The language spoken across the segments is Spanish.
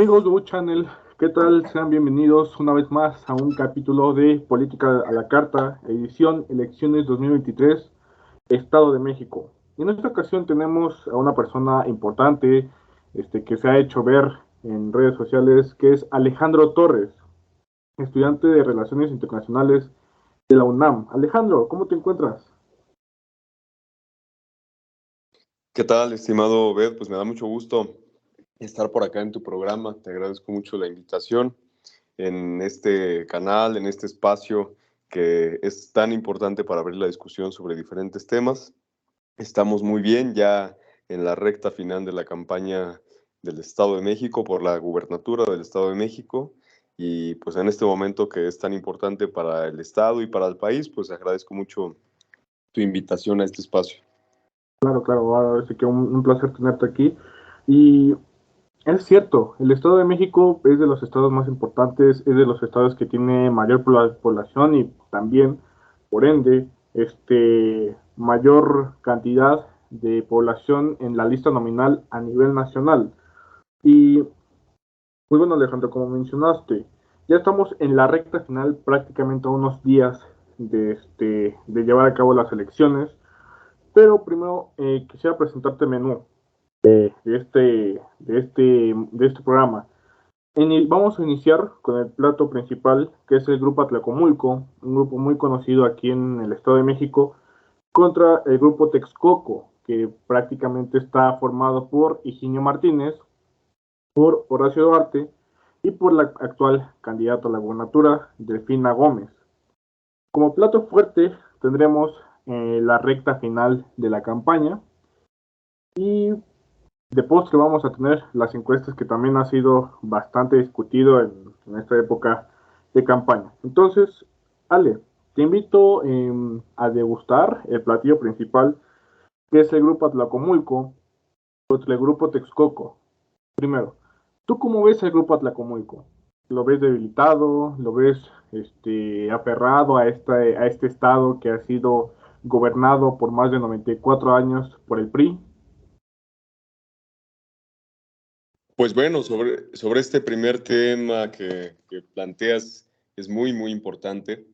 Amigos de U-Channel, ¿qué tal? Sean bienvenidos una vez más a un capítulo de Política a la Carta, edición Elecciones 2023, Estado de México. En esta ocasión tenemos a una persona importante que se ha hecho ver en redes sociales, que es Alejandro Torres, estudiante de Relaciones Internacionales de la UNAM. Alejandro, ¿cómo te encuentras? ¿Qué tal, estimado Bed? Pues me da mucho gusto estar por acá en tu programa. Te agradezco mucho la invitación en este canal, en este espacio que es tan importante para abrir la discusión sobre diferentes temas. Estamos muy bien ya en la recta final de la campaña del Estado de México por la gubernatura del Estado de México y pues en este momento que es tan importante para el Estado y para el país, pues agradezco mucho tu invitación a este espacio. Claro, ahora sí que un placer tenerte aquí. Y es cierto, el Estado de México es de los estados más importantes, es de los estados que tiene mayor población y también, por ende, mayor cantidad de población en la lista nominal a nivel nacional. Y, pues bueno, Alejandro, como mencionaste, ya estamos en la recta final, prácticamente a unos días de llevar a cabo las elecciones, pero primero quisiera presentarte el menú de este programa. Vamos a iniciar con el plato principal, que es el grupo Atlacomulco, un grupo muy conocido aquí en el Estado de México, contra el grupo Texcoco, que prácticamente está formado por Higinio Martínez, por Horacio Duarte y por la actual candidata a la gubernatura, Delfina Gómez. Como plato fuerte tendremos la recta final de la campaña y de postre vamos a tener las encuestas, que también ha sido bastante discutido en esta época de campaña. Entonces, Ale, te invito a degustar el platillo principal, que es el grupo Atlacomulco contra el grupo Texcoco. Primero, ¿tú cómo ves el grupo Atlacomulco? ¿Lo ves debilitado? ¿Lo ves aferrado a este estado que ha sido gobernado por más de 94 años por el PRI? Pues bueno, sobre este primer tema que planteas es muy, muy importante.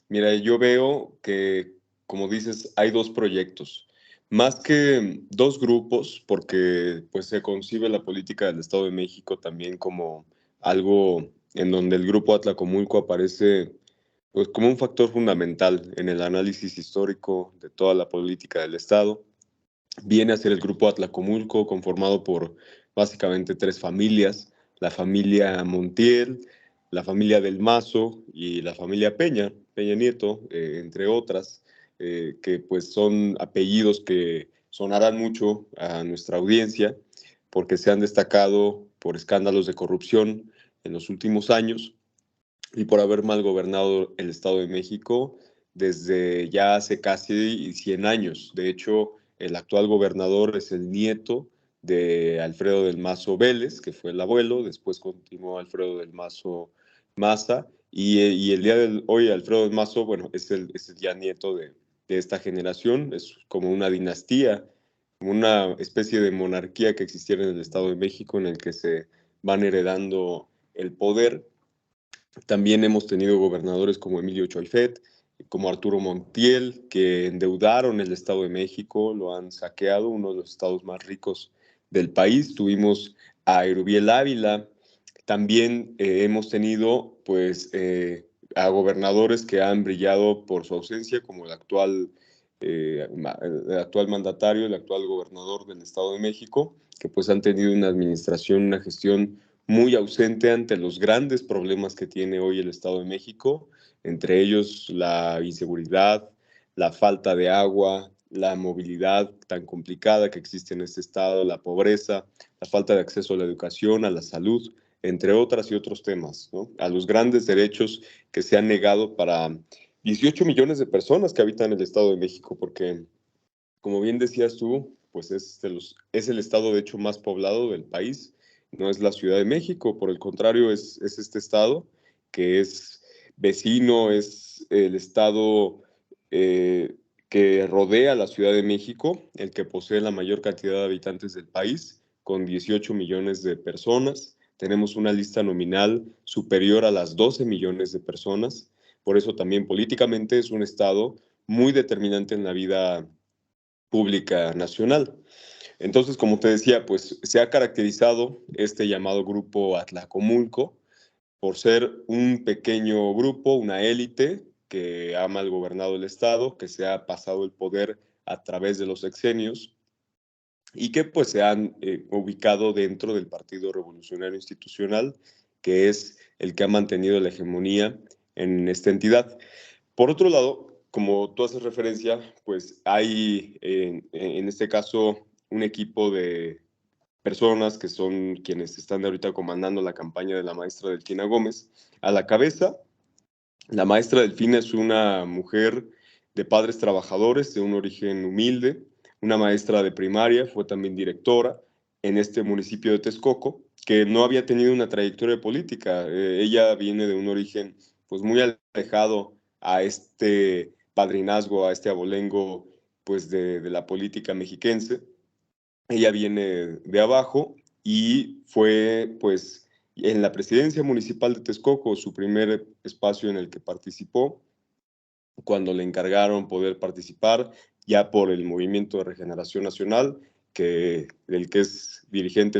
Mira, yo veo que, como dices, hay dos proyectos, más que dos grupos, porque pues se concibe la política del Estado de México también como algo en donde el grupo Atlacomulco aparece pues como un factor fundamental en el análisis histórico de toda la política del Estado. Viene a ser el grupo Atlacomulco, conformado por básicamente tres familias: la familia Montiel, la familia del Mazo y la familia Peña Nieto, entre otras, que pues son apellidos que sonarán mucho a nuestra audiencia porque se han destacado por escándalos de corrupción en los últimos años y por haber mal gobernado el Estado de México desde ya hace casi 100 años. De hecho, el actual gobernador es el nieto de Alfredo del Mazo Vélez, que fue el abuelo. Después continuó Alfredo del Mazo Maza, y el día de hoy Alfredo del Mazo, bueno, es el ya nieto de esta generación. Es como una dinastía, como una especie de monarquía que existiera en el Estado de México, en el que se van heredando el poder. También hemos tenido gobernadores como Emilio Choifet, como Arturo Montiel, que endeudaron el Estado de México, lo han saqueado, uno de los estados más ricos del país. Tuvimos a Erubiel Ávila. También hemos tenido pues, a gobernadores que han brillado por su ausencia, como el actual mandatario, el actual gobernador del Estado de México, que pues han tenido una administración, una gestión muy ausente ante los grandes problemas que tiene hoy el Estado de México, entre ellos la inseguridad, la falta de agua, la movilidad tan complicada que existe en este estado, la pobreza, la falta de acceso a la educación, a la salud, entre otras y otros temas, ¿no? A los grandes derechos que se han negado para 18 millones de personas que habitan el Estado de México, porque, como bien decías tú, pues es el estado de hecho más poblado del país. No es la Ciudad de México, por el contrario, es este estado que es vecino, es el estado que rodea a la Ciudad de México, el que posee la mayor cantidad de habitantes del país, con 18 millones de personas. tenemos una lista nominal superior a las 12 millones de personas, por eso también políticamente es un estado muy determinante en la vida pública nacional. Entonces, como te decía, pues se ha caracterizado este llamado grupo Atlacomulco por ser un pequeño grupo, una élite que ha mal gobernado el Estado, que se ha pasado el poder a través de los sexenios y que pues se han ubicado dentro del Partido Revolucionario Institucional, que es el que ha mantenido la hegemonía en esta entidad. Por otro lado, como tú haces referencia, pues hay en este caso un equipo de personas que son quienes están ahorita comandando la campaña de la maestra Delfina Gómez. A la cabeza, la maestra Delfina es una mujer de padres trabajadores, de un origen humilde, una maestra de primaria, fue también directora en este municipio de Texcoco, que no había tenido una trayectoria política. Ella viene de un origen pues muy alejado a este padrinazgo, a este abolengo pues de la política mexiquense. Ella viene de abajo y fue, pues, en la presidencia municipal de Texcoco, su primer espacio en el que participó, cuando le encargaron poder participar ya por el Movimiento de Regeneración Nacional, del que es dirigente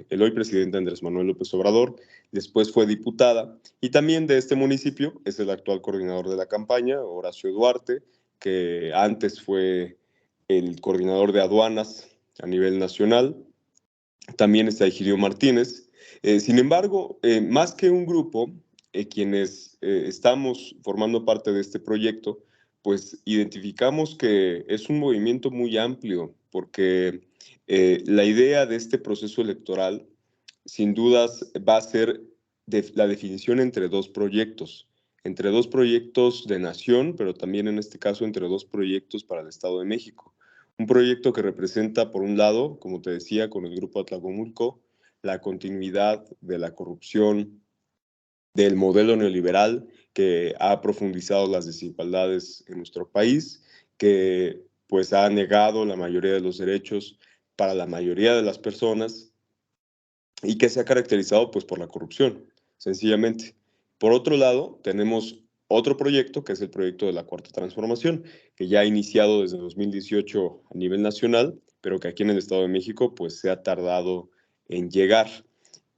el hoy presidente Andrés Manuel López Obrador, después fue diputada, y también de este municipio es el actual coordinador de la campaña, Horacio Duarte, que antes fue el coordinador de aduanas a nivel nacional. También está Egidio Martínez. Sin embargo, más que un grupo, quienes estamos formando parte de este proyecto, pues identificamos que es un movimiento muy amplio, porque la idea de este proceso electoral, sin dudas, va a ser la definición entre dos proyectos de nación, pero también en este caso entre dos proyectos para el Estado de México. Un proyecto que representa, por un lado, como te decía, con el Grupo Atlacomulco, la continuidad de la corrupción, del modelo neoliberal que ha profundizado las desigualdades en nuestro país, que pues ha negado la mayoría de los derechos para la mayoría de las personas y que se ha caracterizado pues por la corrupción, sencillamente. Por otro lado, tenemos otro proyecto, que es el proyecto de la Cuarta Transformación, que ya ha iniciado desde 2018 a nivel nacional, pero que aquí en el Estado de México pues se ha tardado en llegar.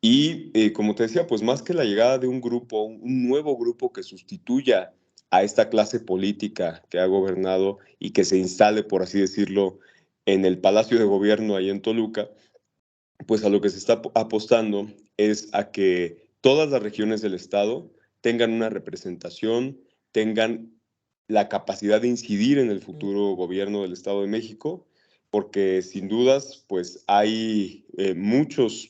Y como te decía, pues más que la llegada de un grupo, un nuevo grupo que sustituya a esta clase política que ha gobernado y que se instale, por así decirlo, en el Palacio de Gobierno ahí en Toluca, pues a lo que se está apostando es a que todas las regiones del Estado tengan una representación, tengan la capacidad de incidir en el futuro gobierno del Estado de México, porque sin dudas, pues hay muchos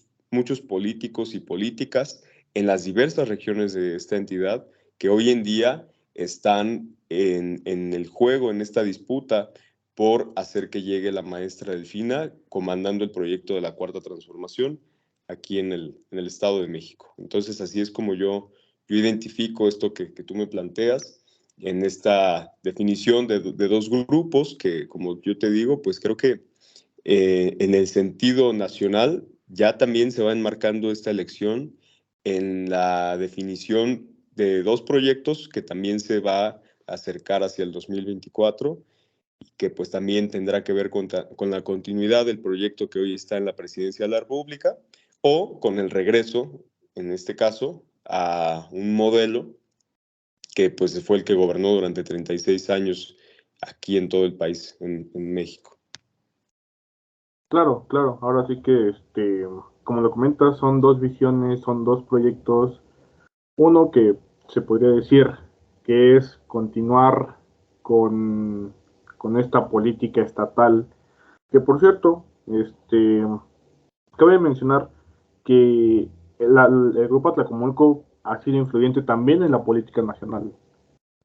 políticos y políticas en las diversas regiones de esta entidad que hoy en día están en el juego, en esta disputa por hacer que llegue la maestra Delfina comandando el proyecto de la Cuarta Transformación aquí en el Estado de México. Entonces, así es como yo identifico esto que tú me planteas en esta definición de dos grupos que, como yo te digo, pues creo que en el sentido nacional ya también se va enmarcando esta elección en la definición de dos proyectos que también se va a acercar hacia el 2024, que pues también tendrá que ver con la continuidad del proyecto que hoy está en la Presidencia de la República o con el regreso, en este caso, a un modelo que pues fue el que gobernó durante 36 años aquí en todo el país, en México. Claro, claro. Ahora sí que, como lo comentas, son dos visiones, son dos proyectos. Uno que se podría decir que es continuar con esta política estatal, que por cierto, cabe mencionar que el Grupo Atlacomulco ha sido influyente también en la política nacional.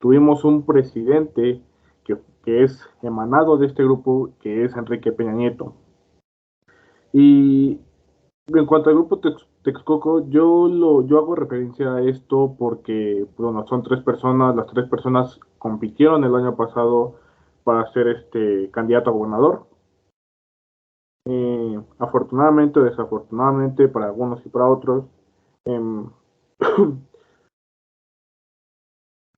Tuvimos un presidente que es emanado de este grupo, que es Enrique Peña Nieto. Y en cuanto al grupo Texcoco, yo hago referencia a esto porque, bueno, son tres personas, las tres personas compitieron el año pasado para ser candidato a gobernador. Afortunadamente o desafortunadamente para algunos y para otros, em,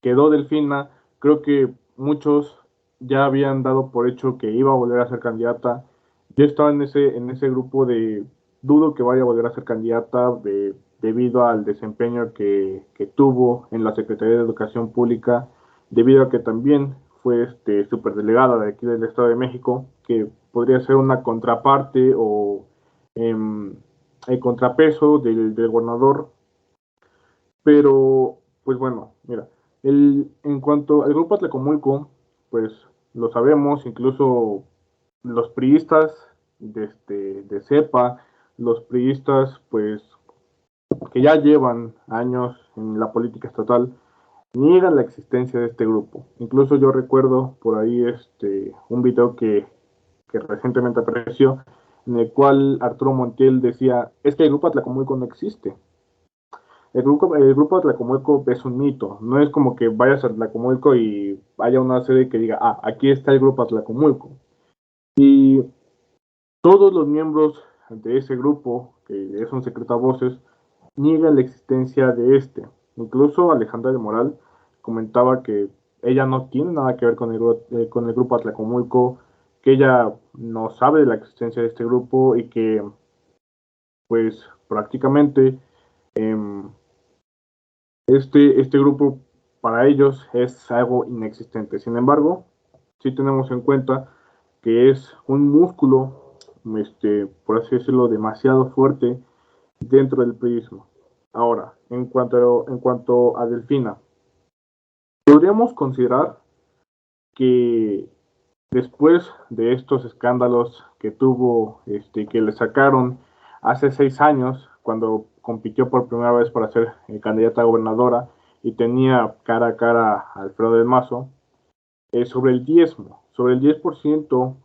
quedó Delfina. Creo que muchos ya habían dado por hecho que iba a volver a ser candidata. Yo estaba en ese grupo de dudo que vaya a volver a ser candidata debido al desempeño que tuvo en la Secretaría de Educación Pública, debido a que también fue superdelegada de aquí del Estado de México, que podría ser una contraparte o em, el contrapeso del gobernador. Pero, pues bueno, mira, en cuanto al grupo Atlacomulco, pues lo sabemos, incluso los priistas de cepa, los priistas, pues que ya llevan años en la política estatal, niegan la existencia de este grupo. Incluso yo recuerdo por ahí un video que recientemente apareció, en el cual Arturo Montiel decía, es que el grupo Atlacomulco no existe. El grupo de Tlacomulco es un mito. No es como que vayas a Tlacomulco y haya una sede que diga, ah, aquí está el grupo Tlacomulco. Y todos los miembros de ese grupo, que es un secreto a voces, niegan la existencia de este. Incluso Alejandra de Moral comentaba que ella no tiene nada que ver con el grupo Atlacomulco, que ella no sabe de la existencia de este grupo y que, pues, prácticamente eh, este grupo para ellos es algo inexistente. Sin embargo, sí tenemos en cuenta que es un músculo, por así decirlo, demasiado fuerte dentro del priismo. Ahora, en cuanto a Delfina, podríamos considerar que después de estos escándalos que tuvo, que le sacaron hace 6 años, cuando compitió por primera vez para ser candidata a gobernadora y tenía cara a cara a Alfredo del Mazo, sobre el 10%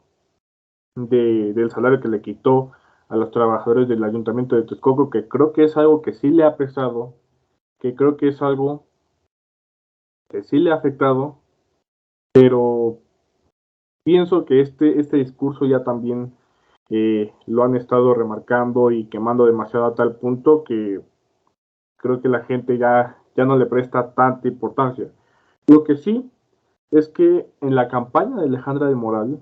del salario que le quitó a los trabajadores del ayuntamiento de Texcoco, que creo que es algo que sí le ha pesado, que creo que es algo que sí le ha afectado, pero pienso que este discurso ya también lo han estado remarcando y quemando demasiado a tal punto que creo que la gente ya no le presta tanta importancia. Lo que sí es que en la campaña de Alejandra de Moral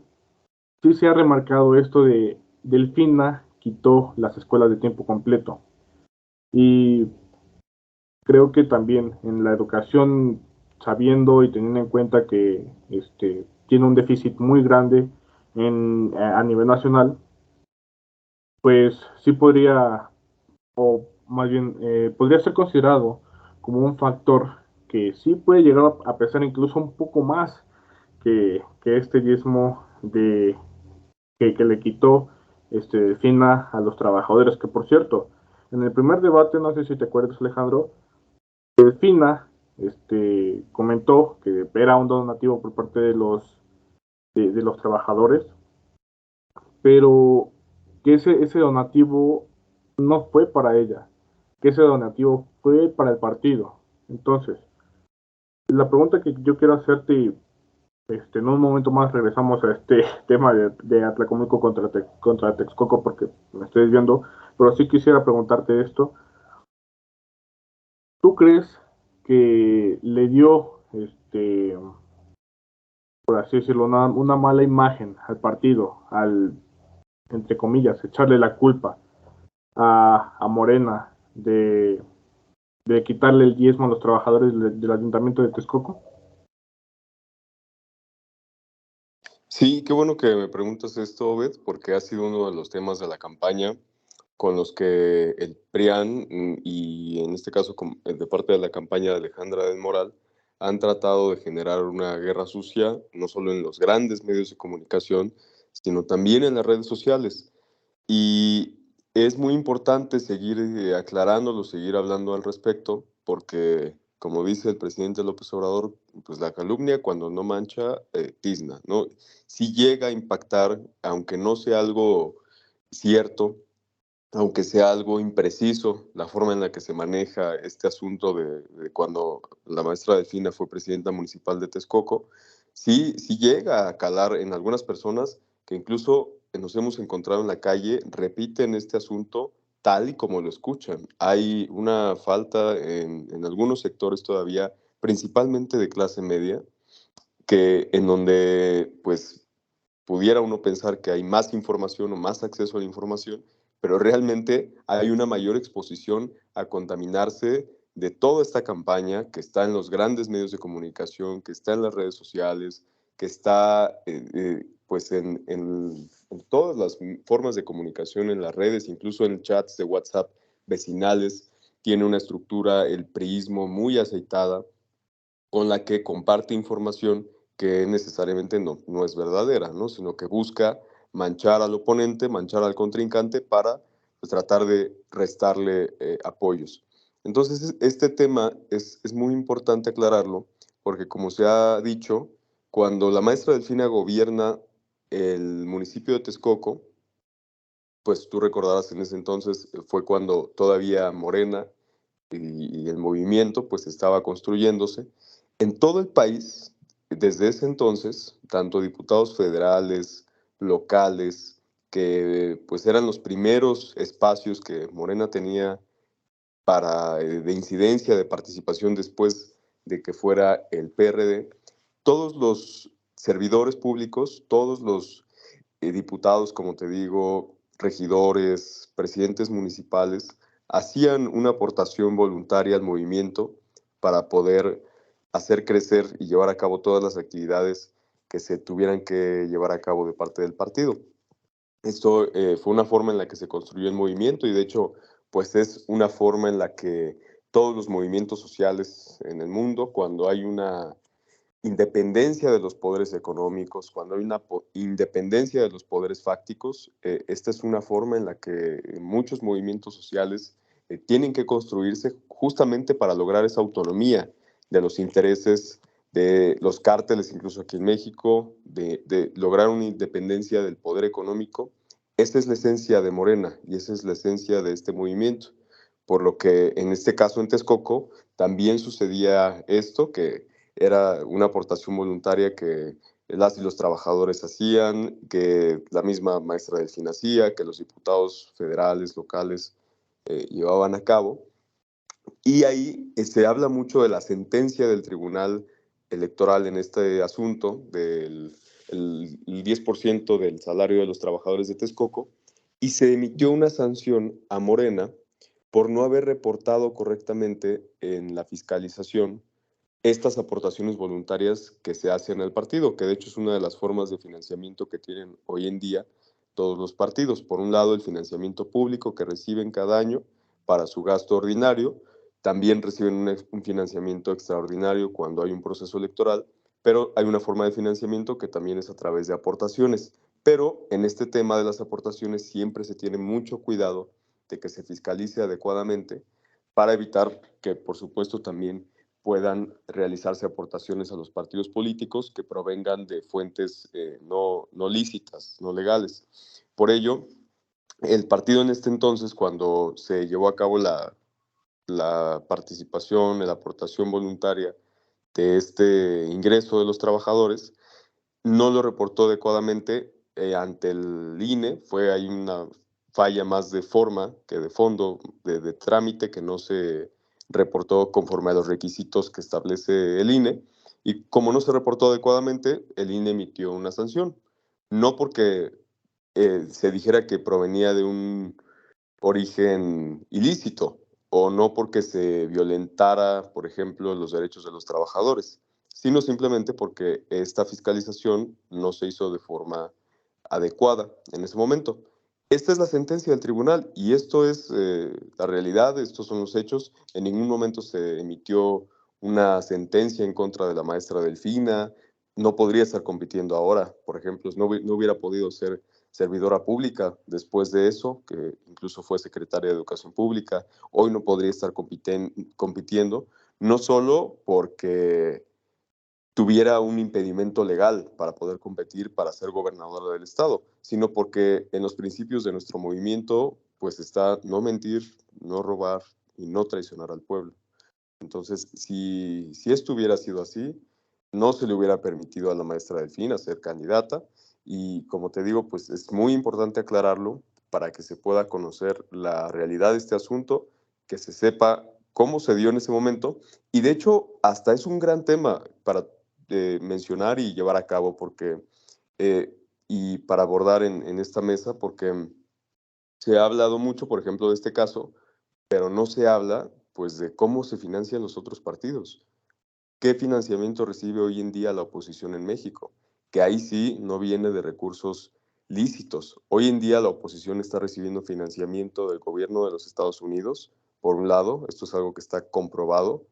sí se ha remarcado esto de Delfina quitó las escuelas de tiempo completo. Y creo que también en la educación, sabiendo y teniendo en cuenta que tiene un déficit muy grande a nivel nacional, pues sí podría, o más bien podría ser considerado como un factor que sí puede llegar a pesar incluso un poco más que este diezmo que le quitó Fina a los trabajadores, que por cierto, en el primer debate, no sé si te acuerdas Alejandro, Fina comentó que era un donativo por parte de los trabajadores, pero que ese donativo no fue para ella, que ese donativo fue para el partido. Entonces, la pregunta que yo quiero hacerte, y en un momento más regresamos a este tema de Atlacomulco contra Texcoco, porque me estoy desviando, pero sí quisiera preguntarte esto. ¿Tú crees que le dio, por así decirlo, una mala imagen al partido, entre comillas, echarle la culpa a Morena de quitarle el diezmo a los trabajadores del ayuntamiento de Texcoco? Sí, qué bueno que me preguntas esto, Obed, porque ha sido uno de los temas de la campaña con los que el PRIAN y en este caso de parte de la campaña de Alejandra del Moral han tratado de generar una guerra sucia, no solo en los grandes medios de comunicación, sino también en las redes sociales. Y es muy importante seguir aclarándolo, seguir hablando al respecto, porque, como dice el presidente López Obrador, pues la calumnia cuando no mancha, tizna, ¿no? Sí llega a impactar, aunque no sea algo cierto, aunque sea algo impreciso, la forma en la que se maneja este asunto de cuando la maestra Delfina fue presidenta municipal de Texcoco, sí llega a calar en algunas personas que incluso nos hemos encontrado en la calle repiten este asunto tal y como lo escuchan. Hay una falta en algunos sectores todavía, principalmente de clase media, que en donde pues pudiera uno pensar que hay más información o más acceso a la información, pero realmente hay una mayor exposición a contaminarse de toda esta campaña que está en los grandes medios de comunicación, que está en las redes sociales, que está pues en todas las formas de comunicación, en las redes, incluso en chats de WhatsApp vecinales. Tiene una estructura, el priismo, muy aceitada, con la que comparte información que necesariamente no es verdadera, ¿no? Sino que busca manchar al oponente, manchar al contrincante para pues, tratar de restarle apoyos. Entonces, este tema es muy importante aclararlo, porque como se ha dicho, cuando la maestra Delfina gobierna el municipio de Texcoco, pues tú recordarás en ese entonces fue cuando todavía Morena y el movimiento pues estaba construyéndose. En todo el país, desde ese entonces, tanto diputados federales, locales, que pues eran los primeros espacios que Morena tenía para, de incidencia, de participación después de que fuera el PRD, todos los servidores públicos, todos los diputados, como te digo, regidores, presidentes municipales, hacían una aportación voluntaria al movimiento para poder hacer crecer y llevar a cabo todas las actividades que se tuvieran que llevar a cabo de parte del partido. Esto fue una forma en la que se construyó el movimiento y de hecho, pues es una forma en la que todos los movimientos sociales en el mundo, cuando hay una independencia de los poderes económicos, cuando hay una independencia de los poderes fácticos, esta es una forma en la que muchos movimientos sociales tienen que construirse justamente para lograr esa autonomía de los intereses de los cárteles, incluso aquí en México, de lograr una independencia del poder económico. Esa es la esencia de Morena y esa es la esencia de este movimiento. Por lo que en este caso en Texcoco también sucedía esto, que era una aportación voluntaria que las y los trabajadores hacían, que la misma maestra Delfina hacía, que los diputados federales, locales llevaban a cabo. Y ahí se habla mucho de la sentencia del Tribunal Electoral en este asunto, del el 10% del salario de los trabajadores de Texcoco, y se emitió una sanción a Morena por no haber reportado correctamente en la fiscalización estas aportaciones voluntarias que se hacen al partido, que de hecho es una de las formas de financiamiento que tienen hoy en día todos los partidos. Por un lado, el financiamiento público que reciben cada año para su gasto ordinario, también reciben un financiamiento extraordinario cuando hay un proceso electoral, pero hay una forma de financiamiento que también es a través de aportaciones. Pero en este tema de las aportaciones siempre se tiene mucho cuidado de que se fiscalice adecuadamente para evitar que, por supuesto, también puedan realizarse aportaciones a los partidos políticos que provengan de fuentes no lícitas, no legales. Por ello, el partido en este entonces, cuando se llevó a cabo la participación, la aportación voluntaria de este ingreso de los trabajadores, no lo reportó adecuadamente ante el INE. Fue ahí una falla más de forma que de fondo, de trámite, que no se reportó conforme a los requisitos que establece el INE. Y como no se reportó adecuadamente, el INE emitió una sanción. No porque se dijera que provenía de un origen ilícito o no porque se violentara, por ejemplo, los derechos de los trabajadores, sino simplemente porque esta fiscalización no se hizo de forma adecuada en ese momento. Esta es la sentencia del tribunal y esto es la realidad, estos son los hechos. En ningún momento se emitió una sentencia en contra de la maestra Delfina. No podría estar compitiendo ahora, por ejemplo, no hubiera podido ser servidora pública después de eso, que incluso fue secretaria de Educación Pública. Hoy no podría estar compitiendo, no solo porque tuviera un impedimento legal para poder competir para ser gobernadora del estado, sino porque en los principios de nuestro movimiento pues está no mentir, no robar y no traicionar al pueblo. Entonces, si esto hubiera sido así, no se le hubiera permitido a la maestra Delfina ser candidata Y como te digo, pues es muy importante aclararlo para que se pueda conocer la realidad de este asunto, que se sepa cómo se dio en ese momento. Y de hecho, hasta es un gran tema para mencionar y llevar a cabo, porque, y para abordar en esta mesa, porque se ha hablado mucho, por ejemplo, de este caso, pero no se habla, pues, de cómo se financian los otros partidos. ¿Qué financiamiento recibe hoy en día la oposición en México? Que ahí sí no viene de recursos lícitos. Hoy en día la oposición está recibiendo financiamiento del gobierno de los Estados Unidos, por un lado, esto es algo que está comprobado,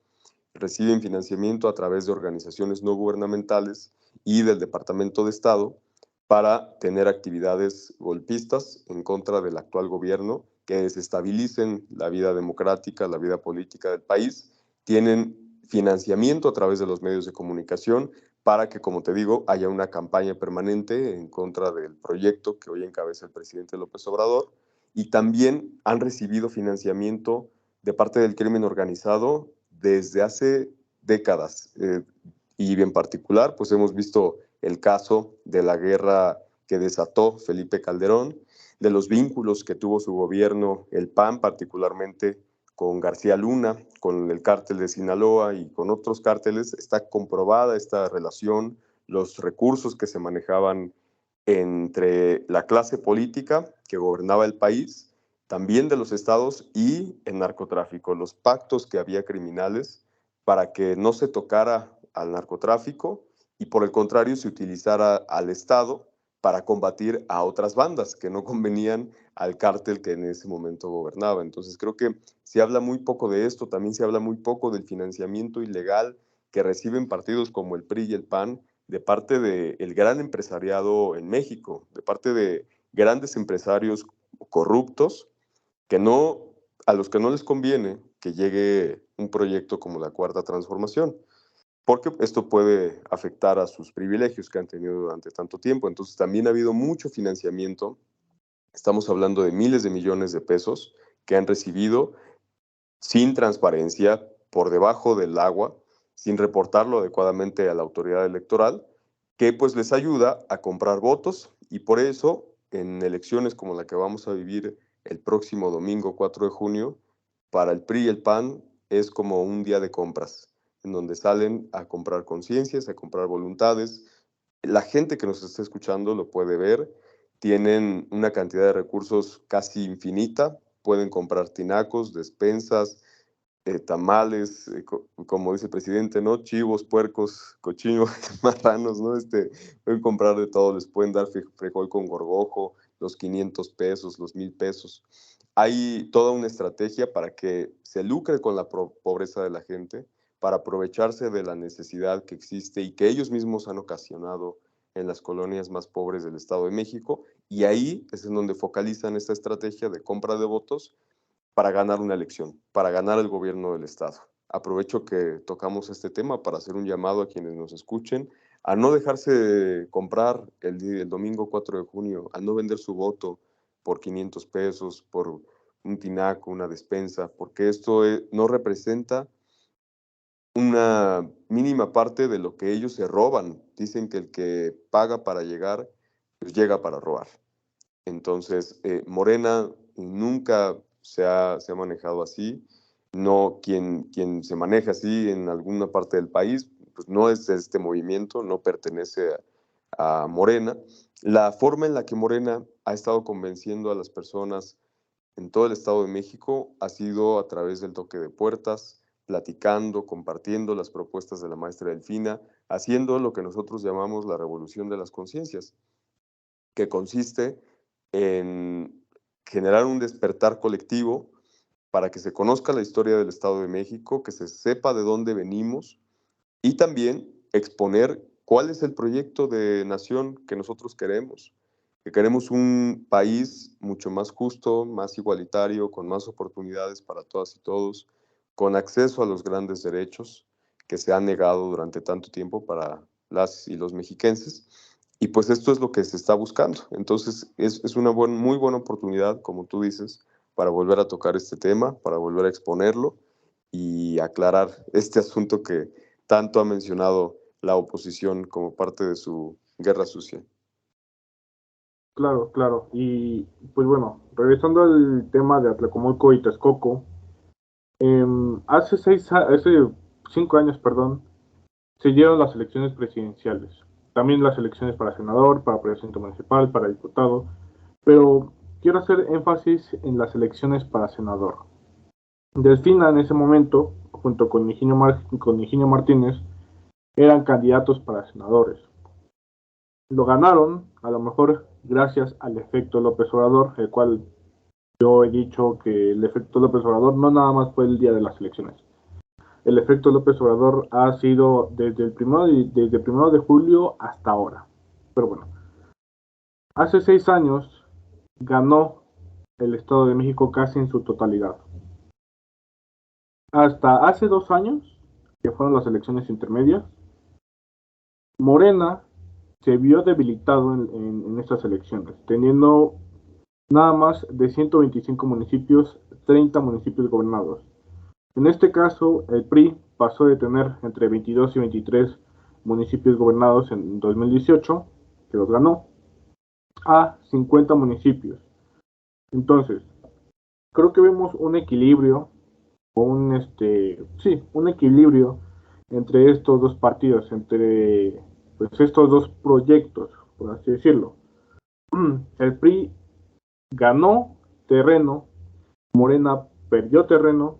reciben financiamiento a través de organizaciones no gubernamentales y del Departamento de Estado para tener actividades golpistas en contra del actual gobierno que desestabilicen la vida democrática, la vida política del país. Tienen financiamiento a través de los medios de comunicación para que, como te digo, haya una campaña permanente en contra del proyecto que hoy encabeza el presidente López Obrador. Y también han recibido financiamiento de parte del crimen organizado desde hace décadas. Y en particular, pues hemos visto el caso de la guerra que desató Felipe Calderón, de los vínculos que tuvo su gobierno, el PAN particularmente, con García Luna, con el cártel de Sinaloa y con otros cárteles. Está comprobada esta relación, los recursos que se manejaban entre la clase política que gobernaba el país, también de los estados, y el narcotráfico, los pactos que había criminales para que no se tocara al narcotráfico y por el contrario se utilizara al Estado para combatir a otras bandas que no convenían al cártel que en ese momento gobernaba. Entonces creo que se habla muy poco de esto, también se habla muy poco del financiamiento ilegal que reciben partidos como el PRI y el PAN de parte del gran empresariado en México, de parte de grandes empresarios corruptos que no, a los que no les conviene que llegue un proyecto como la Cuarta Transformación, porque esto puede afectar a sus privilegios que han tenido durante tanto tiempo. Entonces también ha habido mucho financiamiento, estamos hablando de miles de millones de pesos que han recibido sin transparencia, por debajo del agua, sin reportarlo adecuadamente a la autoridad electoral, que pues les ayuda a comprar votos y por eso en elecciones como la que vamos a vivir el próximo domingo 4 de junio, para el PRI y el PAN es como un día de compras, en donde salen a comprar conciencias, a comprar voluntades. La gente que nos está escuchando lo puede ver, tienen una cantidad de recursos casi infinita, pueden comprar tinacos, despensas, tamales, como dice el presidente, ¿no? Chivos, puercos, cochinos, marranos, ¿no? Pueden comprar de todo, les pueden dar frijol con gorgojo, los 500 pesos, los 1000 pesos. Hay toda una estrategia para que se lucre con la pobreza de la gente, para aprovecharse de la necesidad que existe y que ellos mismos han ocasionado en las colonias más pobres del Estado de México, y ahí es en donde focalizan esta estrategia de compra de votos para ganar una elección, para ganar el gobierno del Estado. Aprovecho que tocamos este tema para hacer un llamado a quienes nos escuchen a no dejarse comprar el domingo 4 de junio, a no vender su voto por 500 pesos, por un tinaco, una despensa, porque esto no representa una mínima parte de lo que ellos se roban. Dicen que el que paga para llegar, pues llega para robar. Entonces, Morena nunca se ha manejado así. No, quien se maneja así en alguna parte del país, pues no es de este movimiento, no pertenece a Morena. La forma en la que Morena ha estado convenciendo a las personas en todo el Estado de México ha sido a través del toque de puertas, platicando, compartiendo las propuestas de la maestra Delfina, haciendo lo que nosotros llamamos la revolución de las conciencias, que consiste en generar un despertar colectivo para que se conozca la historia del Estado de México, que se sepa de dónde venimos y también exponer cuál es el proyecto de nación que nosotros queremos, que queremos un país mucho más justo, más igualitario, con más oportunidades para todas y todos, con acceso a los grandes derechos que se han negado durante tanto tiempo para las y los mexiquenses. Y pues esto es lo que se está buscando. Entonces es una muy buena oportunidad, como tú dices, para volver a tocar este tema, para volver a exponerlo y aclarar este asunto que tanto ha mencionado la oposición como parte de su guerra sucia. Claro, claro. Y pues bueno, regresando al tema de Atlacomulco y Texcoco, hace 5 años, perdón, se dieron las elecciones presidenciales. También las elecciones para senador, para presidente municipal, para diputado. Pero quiero hacer énfasis en las elecciones para senador. Delfina en ese momento, junto con Higinio Martínez, eran candidatos para senadores. Lo ganaron, a lo mejor gracias al efecto López Obrador, el cual yo he dicho que el efecto López Obrador no nada más fue el día de las elecciones. El efecto López Obrador ha sido desde el 1 de julio hasta ahora. Pero bueno, hace 6 años ganó el Estado de México casi en su totalidad. Hasta hace 2 años, que fueron las elecciones intermedias, Morena se vio debilitado en estas elecciones, teniendo nada más de 125 municipios, 30 municipios gobernados. En este caso, el PRI pasó de tener entre 22 y 23 municipios gobernados en 2018, que los ganó, a 50 municipios. Entonces, creo que vemos un equilibrio, un equilibrio entre estos dos partidos, entre pues, estos dos proyectos, por así decirlo. El PRI ganó terreno, Morena perdió terreno,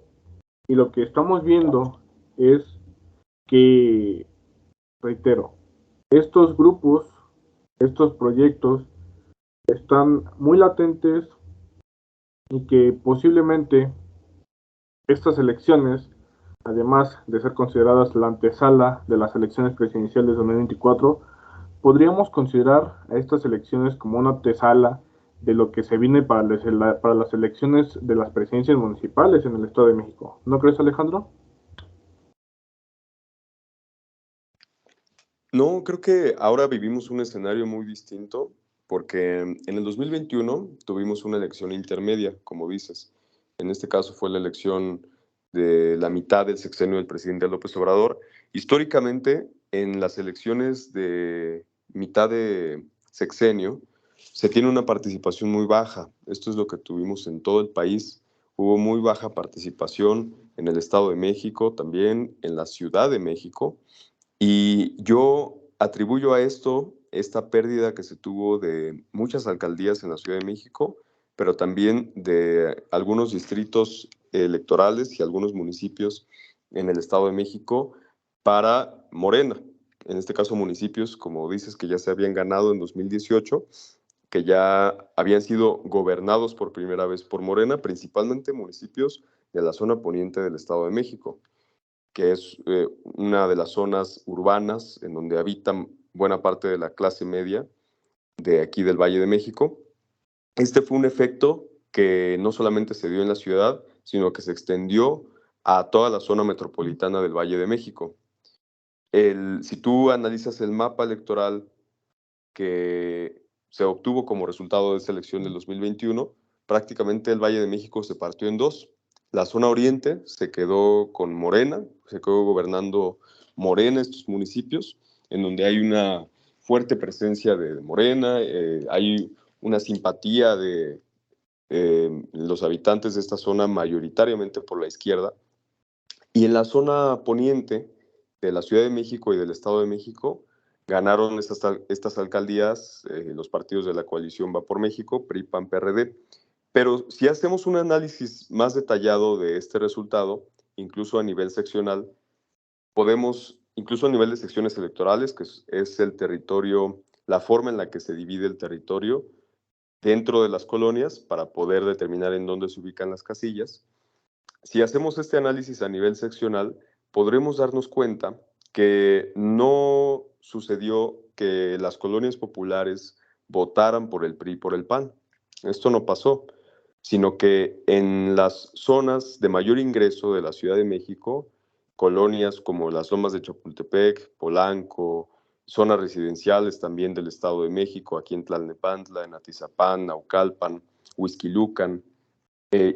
y lo que estamos viendo es que, reitero, estos grupos, estos proyectos están muy latentes y que posiblemente estas elecciones, además de ser consideradas la antesala de las elecciones presidenciales de 2024, podríamos considerar a estas elecciones como una antesala de lo que se viene para las elecciones de las presidencias municipales en el Estado de México. ¿No crees, Alejandro? No, creo que ahora vivimos un escenario muy distinto porque en el 2021 tuvimos una elección intermedia, como dices. En este caso fue la elección de la mitad del sexenio del presidente López Obrador. Históricamente, en las elecciones de mitad de sexenio se tiene una participación muy baja. Esto es lo que tuvimos en todo el país. Hubo muy baja participación en el Estado de México, también en la Ciudad de México. Y yo atribuyo a esto esta pérdida que se tuvo de muchas alcaldías en la Ciudad de México, pero también de algunos distritos electorales y algunos municipios en el Estado de México para Morena. En este caso, municipios, como dices, que ya se habían ganado en 2018, que ya habían sido gobernados por primera vez por Morena, principalmente municipios de la zona poniente del Estado de México, que es una de las zonas urbanas en donde habitan buena parte de la clase media de aquí del Valle de México. Este fue un efecto que no solamente se dio en la ciudad, sino que se extendió a toda la zona metropolitana del Valle de México. Si tú analizas el mapa electoral que se obtuvo como resultado de esa elección del 2021, prácticamente el Valle de México se partió en dos. La zona oriente se quedó con Morena, se quedó gobernando Morena estos municipios, en donde hay una fuerte presencia de Morena, hay una simpatía de los habitantes de esta zona mayoritariamente por la izquierda. Y en la zona poniente de la Ciudad de México y del Estado de México ganaron estas alcaldías los partidos de la coalición Va por México, PRI, PAN, PRD. Pero si hacemos un análisis más detallado de este resultado, incluso a nivel seccional, incluso a nivel de secciones electorales, que es el territorio, la forma en la que se divide el territorio dentro de las colonias para poder determinar en dónde se ubican las casillas. Si hacemos este análisis a nivel seccional, podremos darnos cuenta que no sucedió que las colonias populares votaran por el PRI y por el PAN. Esto no pasó, sino que en las zonas de mayor ingreso de la Ciudad de México, colonias como las Lomas de Chapultepec, Polanco, zonas residenciales también del Estado de México, aquí en Tlalnepantla, en Atizapán, Naucalpan, Huixquilucan,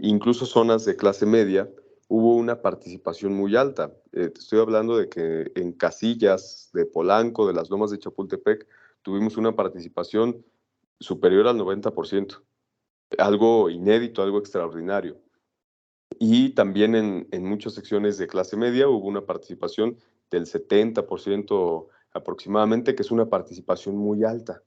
incluso zonas de clase media, hubo una participación muy alta. Te estoy hablando de que en casillas de Polanco, de las Lomas de Chapultepec, tuvimos una participación superior al 90%, algo inédito, algo extraordinario. Y también en muchas secciones de clase media hubo una participación del 70% aproximadamente, que es una participación muy alta.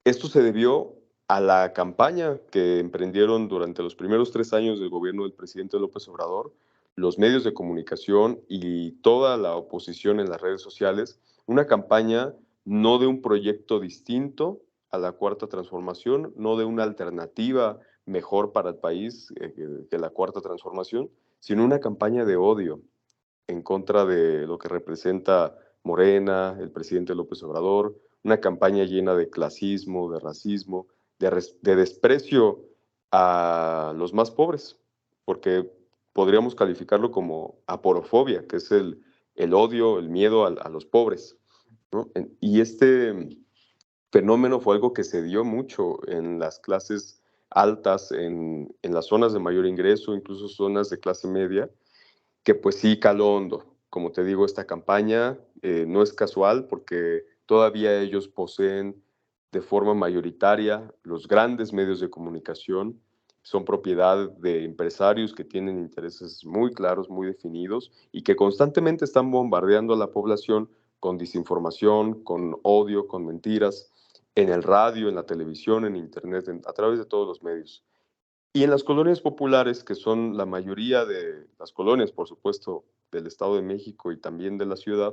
Esto se debió a la campaña que emprendieron durante los primeros 3 años del gobierno del presidente López Obrador, los medios de comunicación y toda la oposición en las redes sociales, una campaña no de un proyecto distinto a la Cuarta Transformación, no de una alternativa mejor para el país que la Cuarta Transformación, sino una campaña de odio en contra de lo que representa Morena, el presidente López Obrador, una campaña llena de clasismo, de racismo, de desprecio a los más pobres, porque podríamos calificarlo como aporofobia, que es el odio, el miedo a los pobres, ¿no? Y este fenómeno fue algo que se dio mucho en las clases altas, en las zonas de mayor ingreso, incluso zonas de clase media, que pues sí caló hondo. Como te digo, esta campaña no es casual porque todavía ellos poseen de forma mayoritaria los grandes medios de comunicación, son propiedad de empresarios que tienen intereses muy claros, muy definidos y que constantemente están bombardeando a la población con desinformación, con odio, con mentiras, en el radio, en la televisión, en internet, a través de todos los medios. Y en las colonias populares, que son la mayoría de las colonias, por supuesto, del Estado de México y también de la ciudad,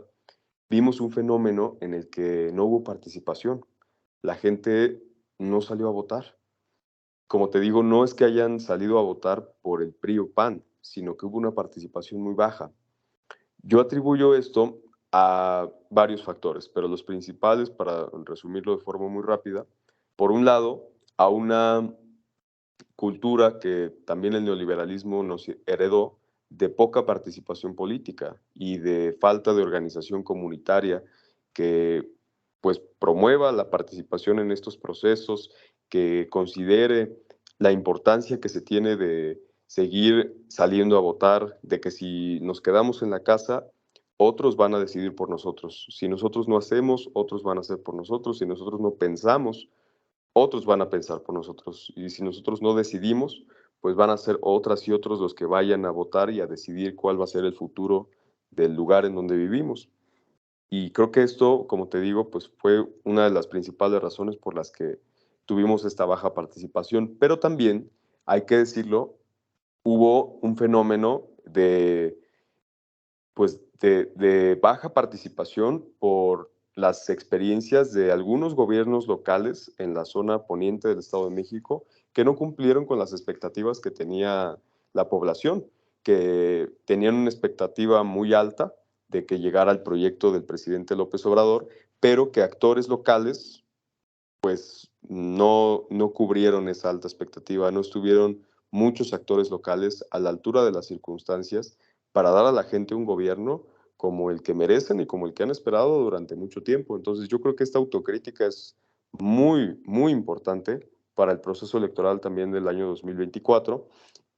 vimos un fenómeno en el que no hubo participación. La gente no salió a votar. Como te digo, no es que hayan salido a votar por el PRI o PAN, sino que hubo una participación muy baja. Yo atribuyo esto a varios factores, pero los principales, para resumirlo de forma muy rápida, por un lado, a una cultura que también el neoliberalismo nos heredó de poca participación política y de falta de organización comunitaria que pues promueva la participación en estos procesos, que considere la importancia que se tiene de seguir saliendo a votar, de que si nos quedamos en la casa, otros van a decidir por nosotros. Si nosotros no hacemos, otros van a hacer por nosotros. Si nosotros no pensamos, otros van a pensar por nosotros. Y si nosotros no decidimos, pues van a ser otras y otros los que vayan a votar y a decidir cuál va a ser el futuro del lugar en donde vivimos. Y creo que esto, como te digo, pues fue una de las principales razones por las que tuvimos esta baja participación. Pero también, hay que decirlo, hubo un fenómeno de baja participación por las experiencias de algunos gobiernos locales en la zona poniente del Estado de México que no cumplieron con las expectativas que tenía la población, que tenían una expectativa muy alta de que llegara el proyecto del presidente López Obrador, pero que actores locales no cubrieron esa alta expectativa, no estuvieron muchos actores locales a la altura de las circunstancias para dar a la gente un gobierno como el que merecen y como el que han esperado durante mucho tiempo. Entonces yo creo que esta autocrítica es muy, muy importante para el proceso electoral también del año 2024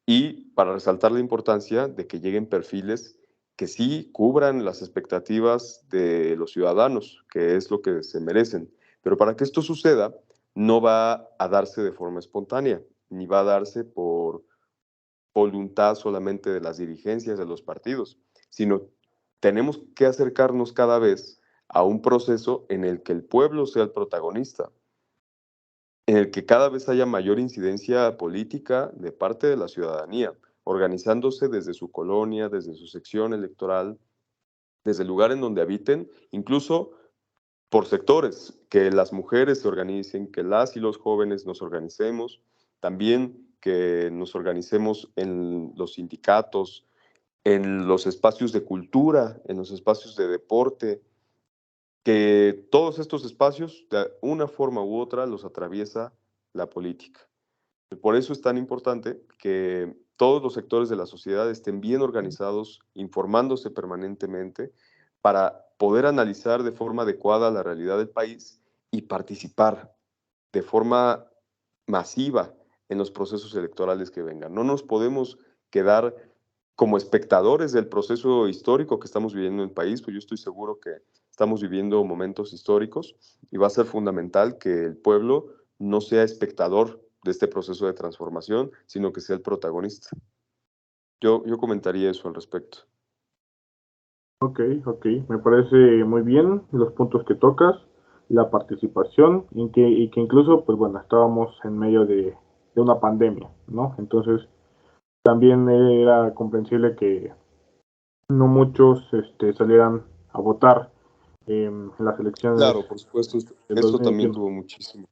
y para resaltar la importancia de que lleguen perfiles que sí cubran las expectativas de los ciudadanos, que es lo que se merecen. Pero para que esto suceda, no va a darse de forma espontánea, ni va a darse por voluntad solamente de las dirigencias de los partidos, sino tenemos que acercarnos cada vez a un proceso en el que el pueblo sea el protagonista, en el que cada vez haya mayor incidencia política de parte de la ciudadanía, organizándose desde su colonia, desde su sección electoral, desde el lugar en donde habiten, incluso por sectores, que las mujeres se organicen, que las y los jóvenes nos organicemos, también que nos organicemos en los sindicatos, en los espacios de cultura, en los espacios de deporte, que todos estos espacios, de una forma u otra, los atraviesa la política. Por eso es tan importante que todos los sectores de la sociedad estén bien organizados, informándose permanentemente para poder analizar de forma adecuada la realidad del país y participar de forma masiva en los procesos electorales que vengan. No nos podemos quedar como espectadores del proceso histórico que estamos viviendo en el país, pues yo estoy seguro que estamos viviendo momentos históricos y va a ser fundamental que el pueblo no sea espectador de este proceso de transformación, sino que sea el protagonista. Yo comentaría eso al respecto. Ok, me parece muy bien los puntos que tocas, la participación y que incluso, pues bueno, estábamos en medio de una pandemia, ¿no? Entonces, también era comprensible que no muchos salieran a votar en las elecciones Claro, por supuesto, del esto también 2021. tuvo muchísimo.